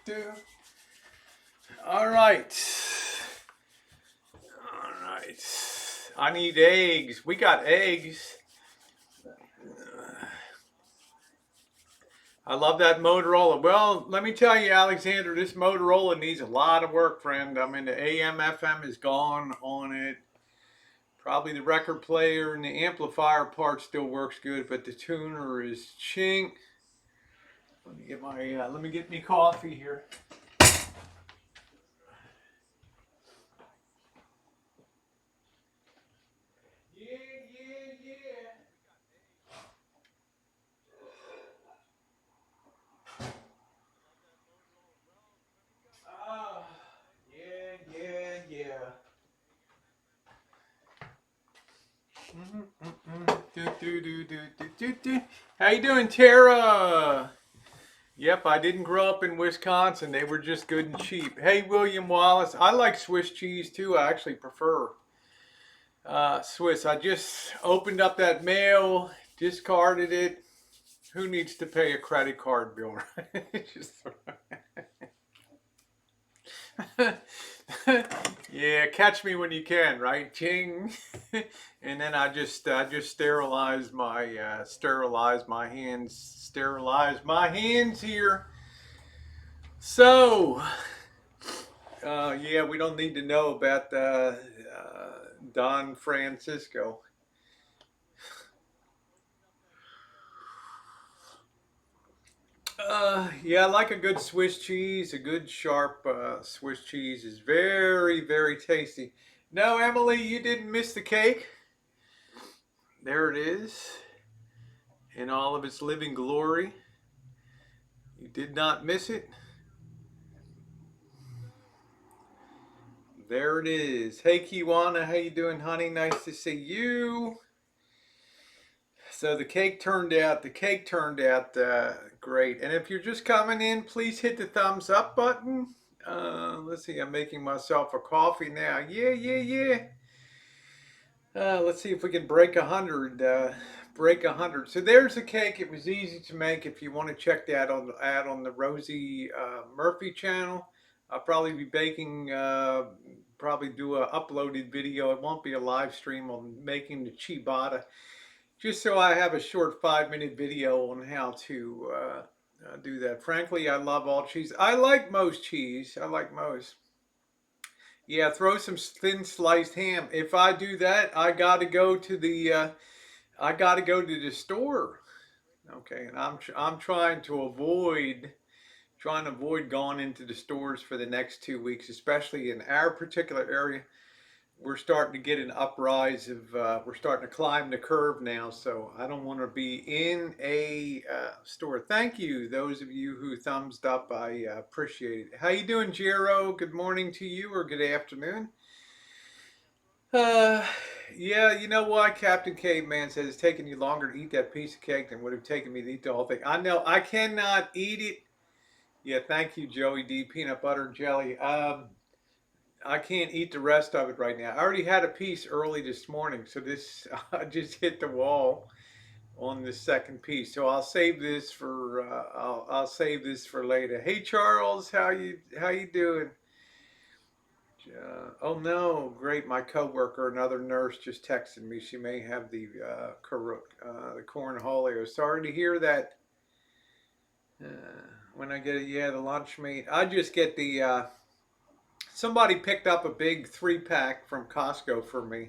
da. All right. All right. I need eggs. We got eggs. I love that Motorola. Well, let me tell you, Alexander, this Motorola needs a lot of work, friend. I mean, the AM, FM is gone on it. Probably the record player and the amplifier part still works good, but the tuner is chink. Let me get me coffee here. Yeah, yeah, yeah. Ah, yeah, yeah, yeah. Do, do, do, do, do, do, do. How you doing, Tara? Yep, I didn't grow up in Wisconsin. They were just good and cheap. Hey, William Wallace. I like Swiss cheese too. I actually prefer Swiss. I just opened up that mail, discarded it. Who needs to pay a credit card bill, right? Yeah, catch me when you can, right? Ching. And then I just sterilize my hands here. So, yeah, we don't need to know about Don Francisco. Yeah, I like a good Swiss cheese. A good sharp Swiss cheese is very, very tasty. No, Emily, you didn't miss the cake. There it is in all of its living glory. You did not miss it. There it is. Hey, Kiwana, how you doing, honey? Nice to see you. So the cake turned out great. And if you're just coming in, please hit the thumbs up button. Let's see, I'm making myself a coffee now. Yeah, yeah, yeah. Let's see if we can break 100. Break 100. So there's the cake. It was easy to make. If you want to check that out on the Rosie Murphy channel, I'll probably be baking. Probably do a uploaded video. It won't be a live stream on making the ciabatta. Just so I have a short 5-minute video on how to do that. Frankly, I love all cheese. I like most cheese. I like most. Yeah, throw some thin sliced ham. If I do that, I got to go to the store. Okay, and I'm trying to avoid going into the stores for the next 2 weeks, especially in our particular area. We're starting to get an uprise of we're starting to climb the curve now, so I don't want to be in a store. Thank you, those of you who thumbs up. I appreciate it. How you doing, Jero? Good morning to you, or good afternoon. Uh, yeah, you know why Captain Caveman says it's taking you longer to eat that piece of cake than would have taken me to eat the whole thing. I know I cannot eat it. Yeah, thank you, Joey D. Peanut butter and jelly. I can't eat the rest of it right now. I already had a piece early this morning, so this I just hit the wall on the second piece. So I'll save this for later. Hey Charles, how you doing? Oh no, great! My coworker, another nurse, just texted me. She may have the cornholio. Sorry to hear that. Uh, when I get it, yeah, the lunch meat. I just get the somebody picked up a big 3-pack from Costco for me.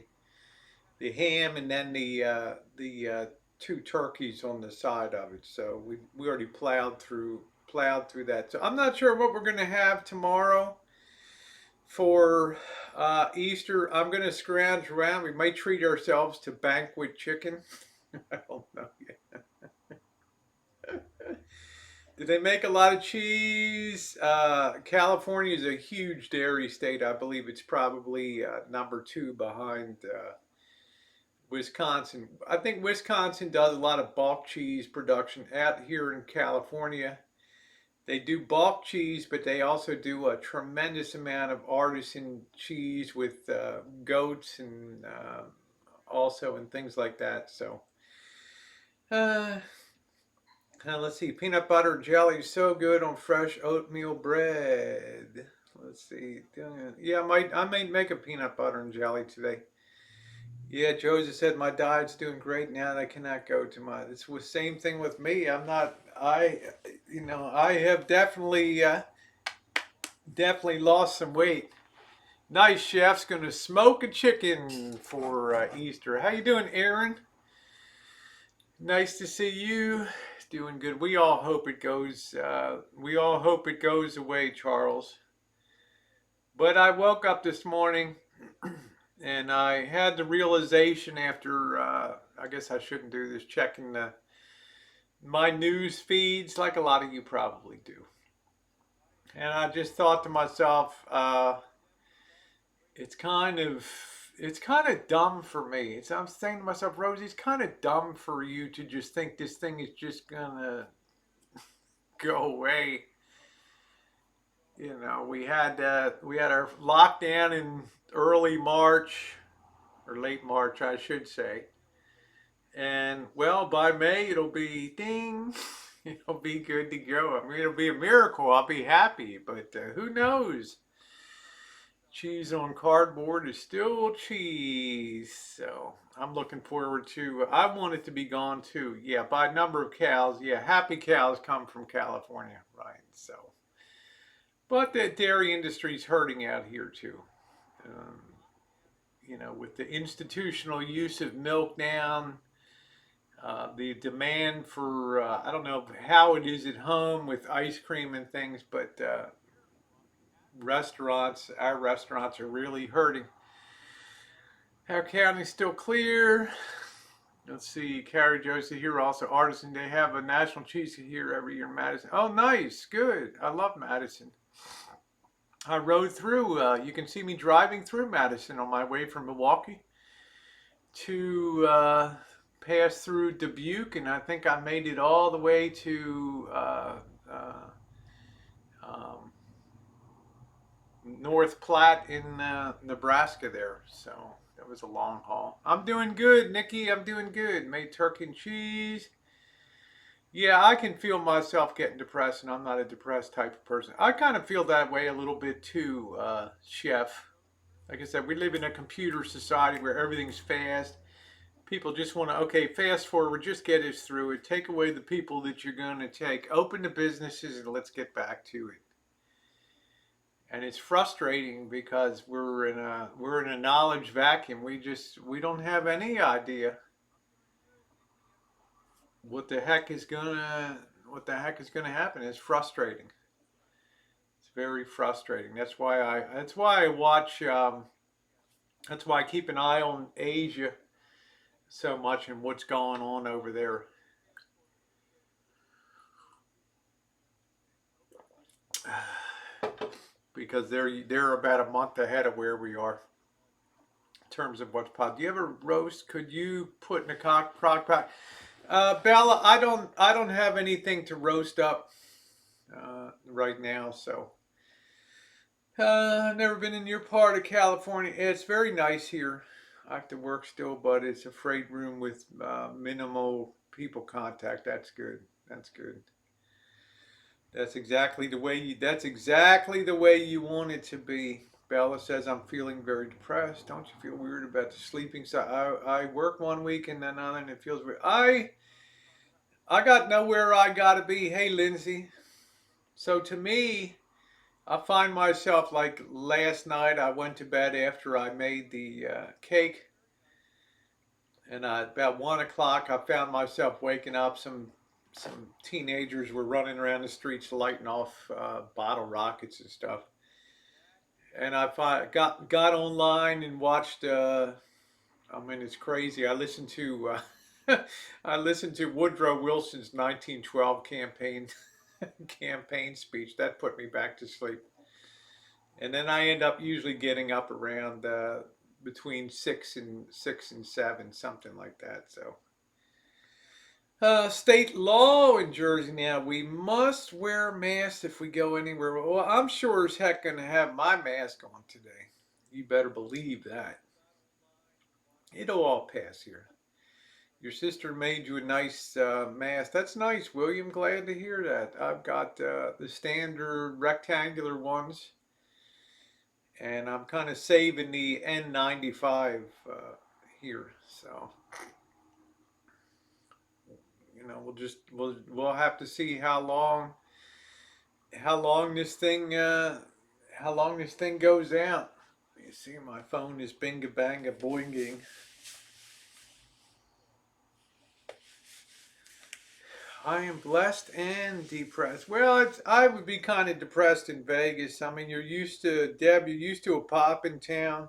The ham and then the two turkeys on the side of it. So we already plowed through that. So I'm not sure what we're going to have tomorrow for Easter. I'm going to scrounge around. We might treat ourselves to banquet chicken. I don't know yet. Do they make a lot of cheese? California is a huge dairy state. I believe it's probably number two behind Wisconsin. I think Wisconsin does a lot of bulk cheese production. Out here in California, they do bulk cheese, but they also do a tremendous amount of artisan cheese with goats and also and things like that. So, uh, let's see. Peanut butter jelly is so good on fresh oatmeal bread. Let's see. Yeah, I might make a peanut butter and jelly today. Yeah, Joseph said my diet's doing great now that I cannot go to my. It's the same thing with me. I'm not. I have definitely lost some weight. Nice, chef's gonna smoke a chicken for Easter. How you doing, Aaron? Nice to see you. Doing good. We all hope it goes. We all hope it goes away, Charles. But I woke up this morning and I had the realization after. I guess I shouldn't do this. Checking my news feeds, like a lot of you probably do. And I just thought to myself, it's kind of dumb for me. I'm saying to myself, Rosie, it's kind of dumb for you to just think this thing is just gonna go away. We had our lockdown in early March or late March, I should say, and well, by May it'll be ding. It'll be good to go. I mean, it'll be a miracle. I'll be happy, but who knows? Cheese on cardboard is still cheese. So I'm looking forward to. I want it to be gone too. Yeah, by number of cows. Yeah, happy cows come from California, right? So, but the dairy industry is hurting out here too. Um, with the institutional use of milk down, the demand for I don't know how it is at home with ice cream and things, but our restaurants are really hurting. Our county's still clear. Let's see, Carrie Joseph here also artisan. They have a national cheese here every year in Madison. Oh, nice, good. I love Madison. I rode through. You can see me driving through Madison on my way from Milwaukee to pass through Dubuque, and I think I made it all the way to um, North Platte in Nebraska there. So that was a long haul. I'm doing good, Nikki. I'm doing good. Made turkey and cheese. Yeah, I can feel myself getting depressed, and I'm not a depressed type of person. I kind of feel that way a little bit too, Chef. Like I said, we live in a computer society where everything's fast. People just want to, okay, fast forward, just get us through it. Take away the people that you're going to take. Open the businesses, and let's get back to it. And it's frustrating because we're in a knowledge vacuum. We don't have any idea what the heck is gonna happen. It's frustrating. It's very frustrating. That's why I watch. That's why I keep an eye on Asia so much and what's going on over there. Because they're about a month ahead of where we are in terms of what's possible. Do you ever roast? Could you put in a crock pot? Bella, I don't have anything to roast up right now, so I've never been in your part of California. It's very nice here. I have to work still, but it's a freight room with minimal people contact. That's good. That's good. That's exactly the way you want it to be. Bella says I'm feeling very depressed. Don't you feel weird about the sleeping side? I work one week and then another, and it feels weird. I got nowhere I gotta be. Hey, Lindsay. So to me, I find myself like last night. I went to bed after I made the cake, and about 1 o'clock, I found myself waking up some some teenagers were running around the streets lighting off bottle rockets and stuff. And got online and watched. I mean, it's crazy. I listened to I listened to Woodrow Wilson's 1912 campaign speech. That put me back to sleep. And then I end up usually getting up around between six and seven, something like that. So, state law in Jersey now: we must wear masks if we go anywhere. Well, I'm sure as heck gonna have my mask on today. You better believe that. It'll all pass here. Your sister made you a nice mask. That's nice, William. Glad to hear that. I've got the standard rectangular ones, and I'm kind of saving the N95 here. So we'll have to see how long this thing goes out. You see, my phone is binga banga boinging. I am blessed and depressed. Well, I would be kind of depressed in Vegas. I mean, you're used to a pop in town,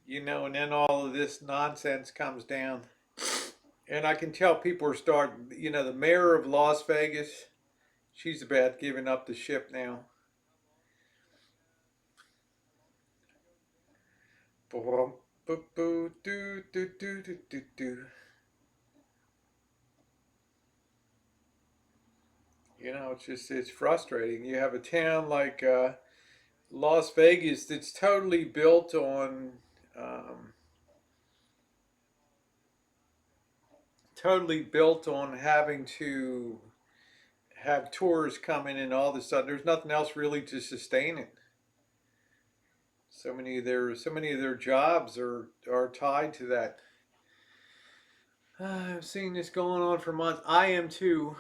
and then all of this nonsense comes down. And I can tell people are starting, the mayor of Las Vegas, she's about giving up the ship now. It's frustrating. You have a town like Las Vegas that's um, totally built on having to have tourists come in, and all of a sudden there's nothing else really to sustain it. So many of their jobs are tied to that. I've seen this going on for months. I am too.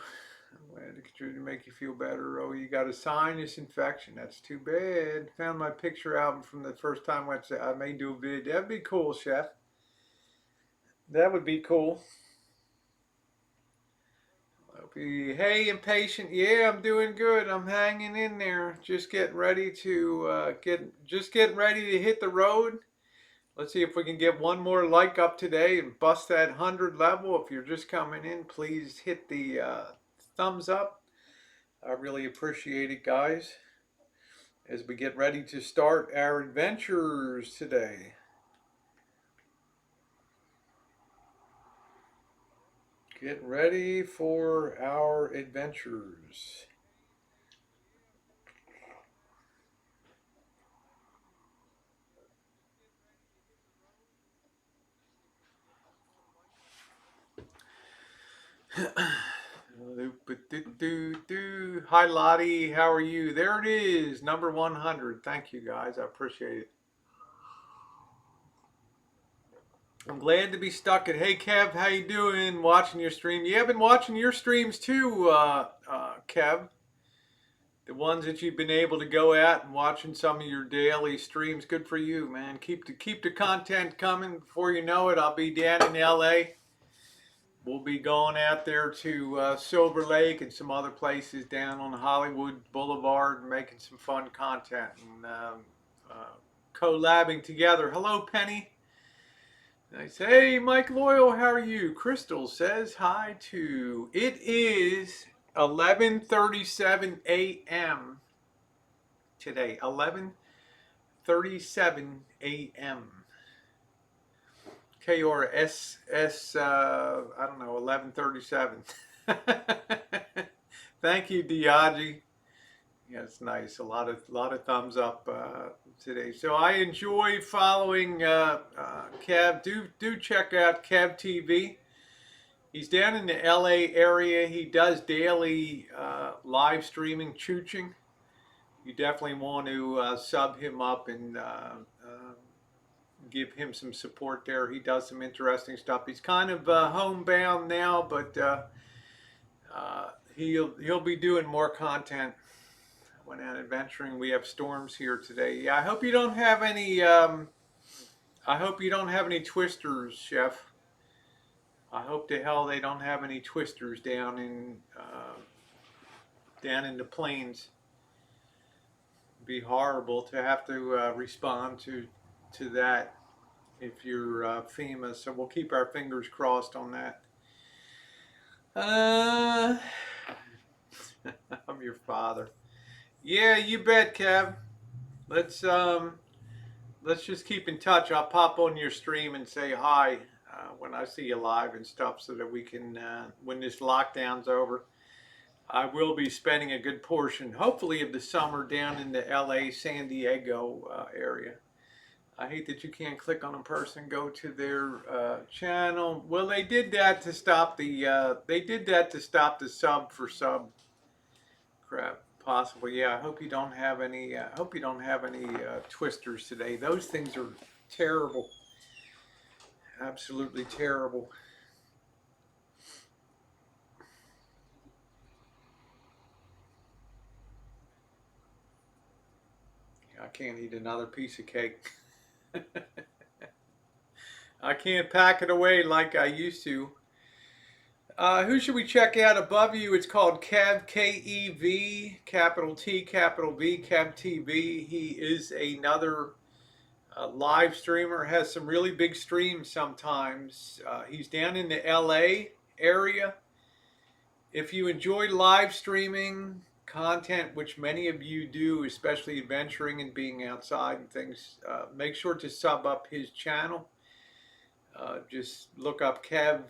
I'm glad to make you feel better. Oh, you got a sinus infection. That's too bad. Found my picture album from the first time I may do a vid. That'd be cool, Chef. That would be cool. Hey, impatient. Yeah, I'm doing good. I'm hanging in there. Just getting ready to hit the road. Let's see if we can get one more like up today and bust that 100 level. If you're just coming in, please hit the thumbs up. I really appreciate it, guys, as we get ready to start our adventures today. Get ready for our adventures. Hi, Lottie. How are you? There it is, number 100. Thank you, guys. I appreciate it. I'm glad to be stuck at. Hey, Kev, how you doing? Watching your stream? You have been watching your streams too, Kev. The ones that you've been able to go out and watching some of your daily streams. Good for you, man. Keep the content coming. Before you know it, I'll be down in LA. We'll be going out there to Silver Lake and some other places down on Hollywood Boulevard and making some fun content and collabing together. Hello, Penny. Nice. Hey, Mike Loyal, how are you? Crystal says hi too. It is 11:37 a.m. today. 11:37 a.m. K or S I don't know, 11:37. Thank you, Diagi. Yeah, it's nice. A lot of thumbs up today. So I enjoy following Kev. Do check out Kev TV. He's down in the LA area. He does daily live streaming, chooching. You definitely want to sub him up and give him some support there. He does some interesting stuff. He's kind of homebound now, but he'll be doing more content. Went out adventuring. We have storms here today. Yeah, I hope you don't have any. I hope you don't have any twisters, Chef. I hope to hell they don't have any twisters down in the plains. It'd be horrible to have to respond to that if you're FEMA. So we'll keep our fingers crossed on that. Uh, I'm your father. Yeah, you bet, Kev. Let's um, let's just keep in touch. I'll pop on your stream and say hi when I see you live and stuff, so that we can, when this lockdown's over, I will be spending a good portion, hopefully, of the summer down in the LA, San Diego area. I hate that you can't click on a person, go to their channel. Well, they did that to stop the sub for sub crap. Possibly, yeah. I hope you don't have any. Hope you don't have any twisters today. Those things are terrible. Absolutely terrible. I can't eat another piece of cake. I can't pack it away like I used to. Who should we check out above you? It's called Kev, K-E-V, capital T, capital V, Kev TV. He is another live streamer, has some really big streams sometimes. He's down in the LA area. If you enjoy live streaming content, which many of you do, especially adventuring and being outside and things, make sure to sub up his channel. Just look up Kev,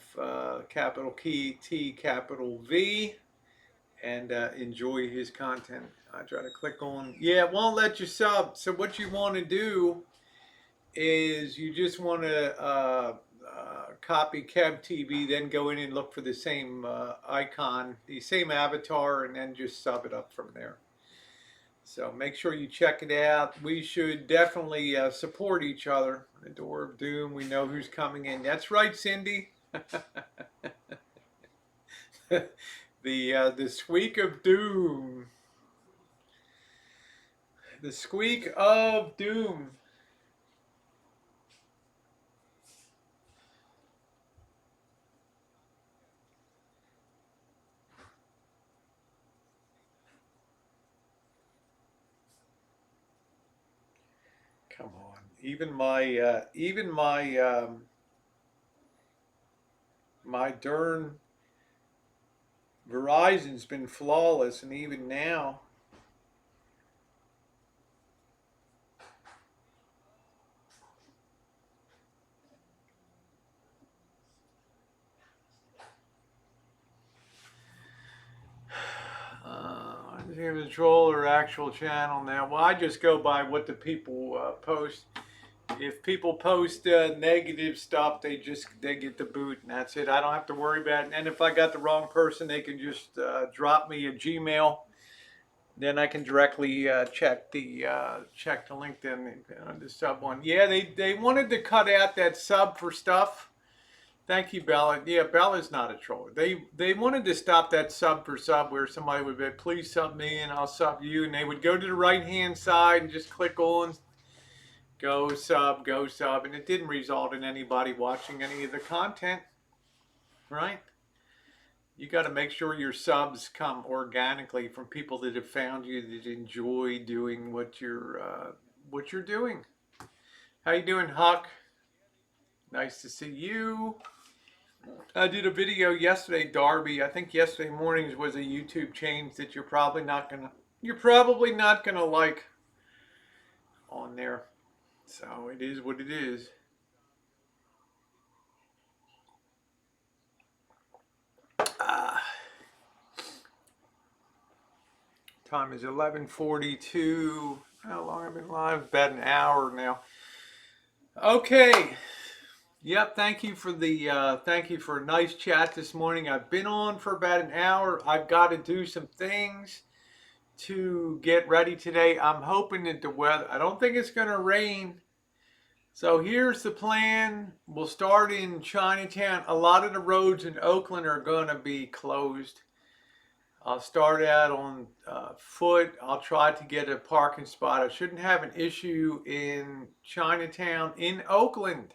capital T, capital V, and enjoy his content. I try to click on, yeah, it won't let you sub. So what you want to do is you just want to copy Kev TV, then go in and look for the same icon, the same avatar, and then just sub it up from there. So make sure you check it out. We should definitely support each other. The door of doom, we know who's coming in. That's right, Cindy. The squeak of doom. The squeak of doom. Come on. My darn Verizon's been flawless, and even now. Control or actual channel now. Well, I just go by what the people post. If people post negative stuff, they get the boot, and that's it. I don't have to worry about it. And if I got the wrong person, they can just drop me a Gmail. Then I can directly check the LinkedIn the sub one. Yeah, they wanted to cut out that sub for stuff. Thank you, Bella. Yeah, Bella's not a troll. They wanted to stop that sub for sub where somebody would be, please sub me and I'll sub you, and they would go to the right hand side and just click on go sub, and it didn't result in anybody watching any of the content, right? You got to make sure your subs come organically from people that have found you that enjoy doing what you're doing. How you doing, Huck? Nice to see you. I did a video yesterday, Darby. I think yesterday morning's was a YouTube change that you're probably not gonna like on there. So it is what it is. Time is 11:42. How long have I been live? About an hour now. Okay. Yep. Thank you for a nice chat this morning. I've been on for about an hour. I've got to do some things to get ready today. I'm hoping that the weather, I don't think it's going to rain. So here's the plan. We'll start in Chinatown. A lot of the roads in Oakland are going to be closed. I'll start out on foot. I'll try to get a parking spot. I shouldn't have an issue in Chinatown in Oakland.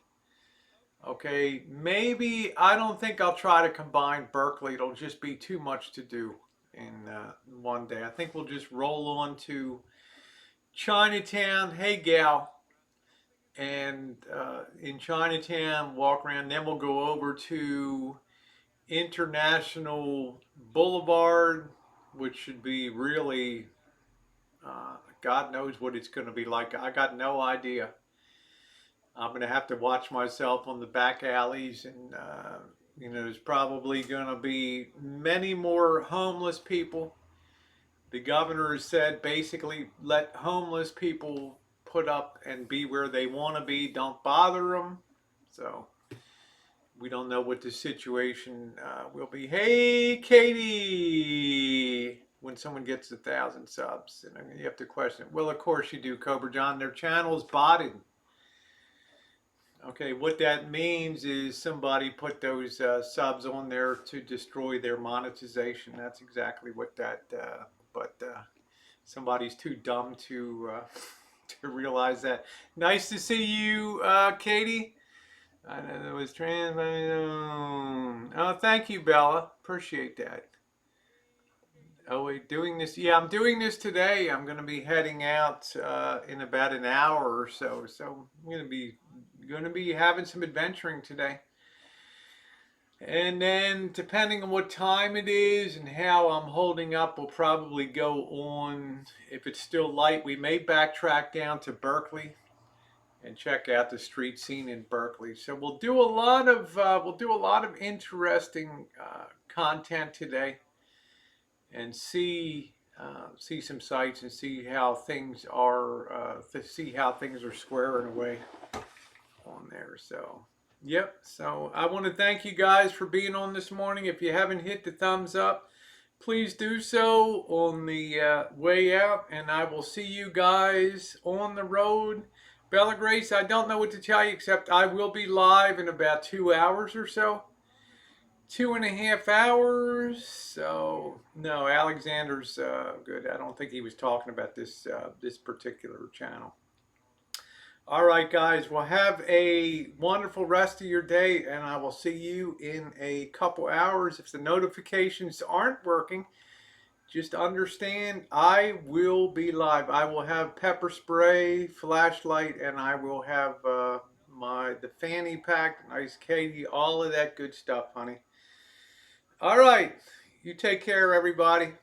Okay, maybe I don't think I'll try to combine Berkeley. It'll just be too much to do in one day. I think we'll just roll on to Chinatown. Hey, gal. And in Chinatown, walk around. Then we'll go over to International Boulevard, which should be really, God knows what it's going to be like. I got no idea. I'm going to have to watch myself on the back alleys, and there's probably going to be many more homeless people. The governor has said basically let homeless people put up and be where they want to be. Don't bother them. So we don't know what the situation will be. Hey, Katie! When someone gets 1,000 subs, and you have to question, well, of course you do, Cobra John. Their channel's botted. Okay, what that means is somebody put those subs on there to destroy their monetization. That's exactly what that. But somebody's too dumb to to realize that. Nice to see you, Katie. I know it was trans. Oh, thank you, Bella. Appreciate that. Oh, wait, doing this. Yeah, I'm doing this today. I'm going to be heading out in about an hour or so. So I'm going to be having some adventuring today. And then, depending on what time it is and how I'm holding up, we'll probably go on. If it's still light, we may backtrack down to Berkeley and check out the street scene in Berkeley. So we'll do a lot of interesting content today, and see some sights and see how things are squaring away on there. So yep. So I want to thank you guys for being on this morning. If you haven't hit the thumbs up, please do so on the way out, and I will see you guys on the road. Bella Grace, I don't know what to tell you except I will be live in about 2 hours or so. 2.5 hours. So no, Alexander's good. I don't think he was talking about this particular channel. All right, guys. Well, have a wonderful rest of your day, and I will see you in a couple hours. If the notifications aren't working, just understand I will be live. I will have pepper spray, flashlight, and I will have the fanny pack, nice Katie, all of that good stuff, honey. All right. You take care, everybody.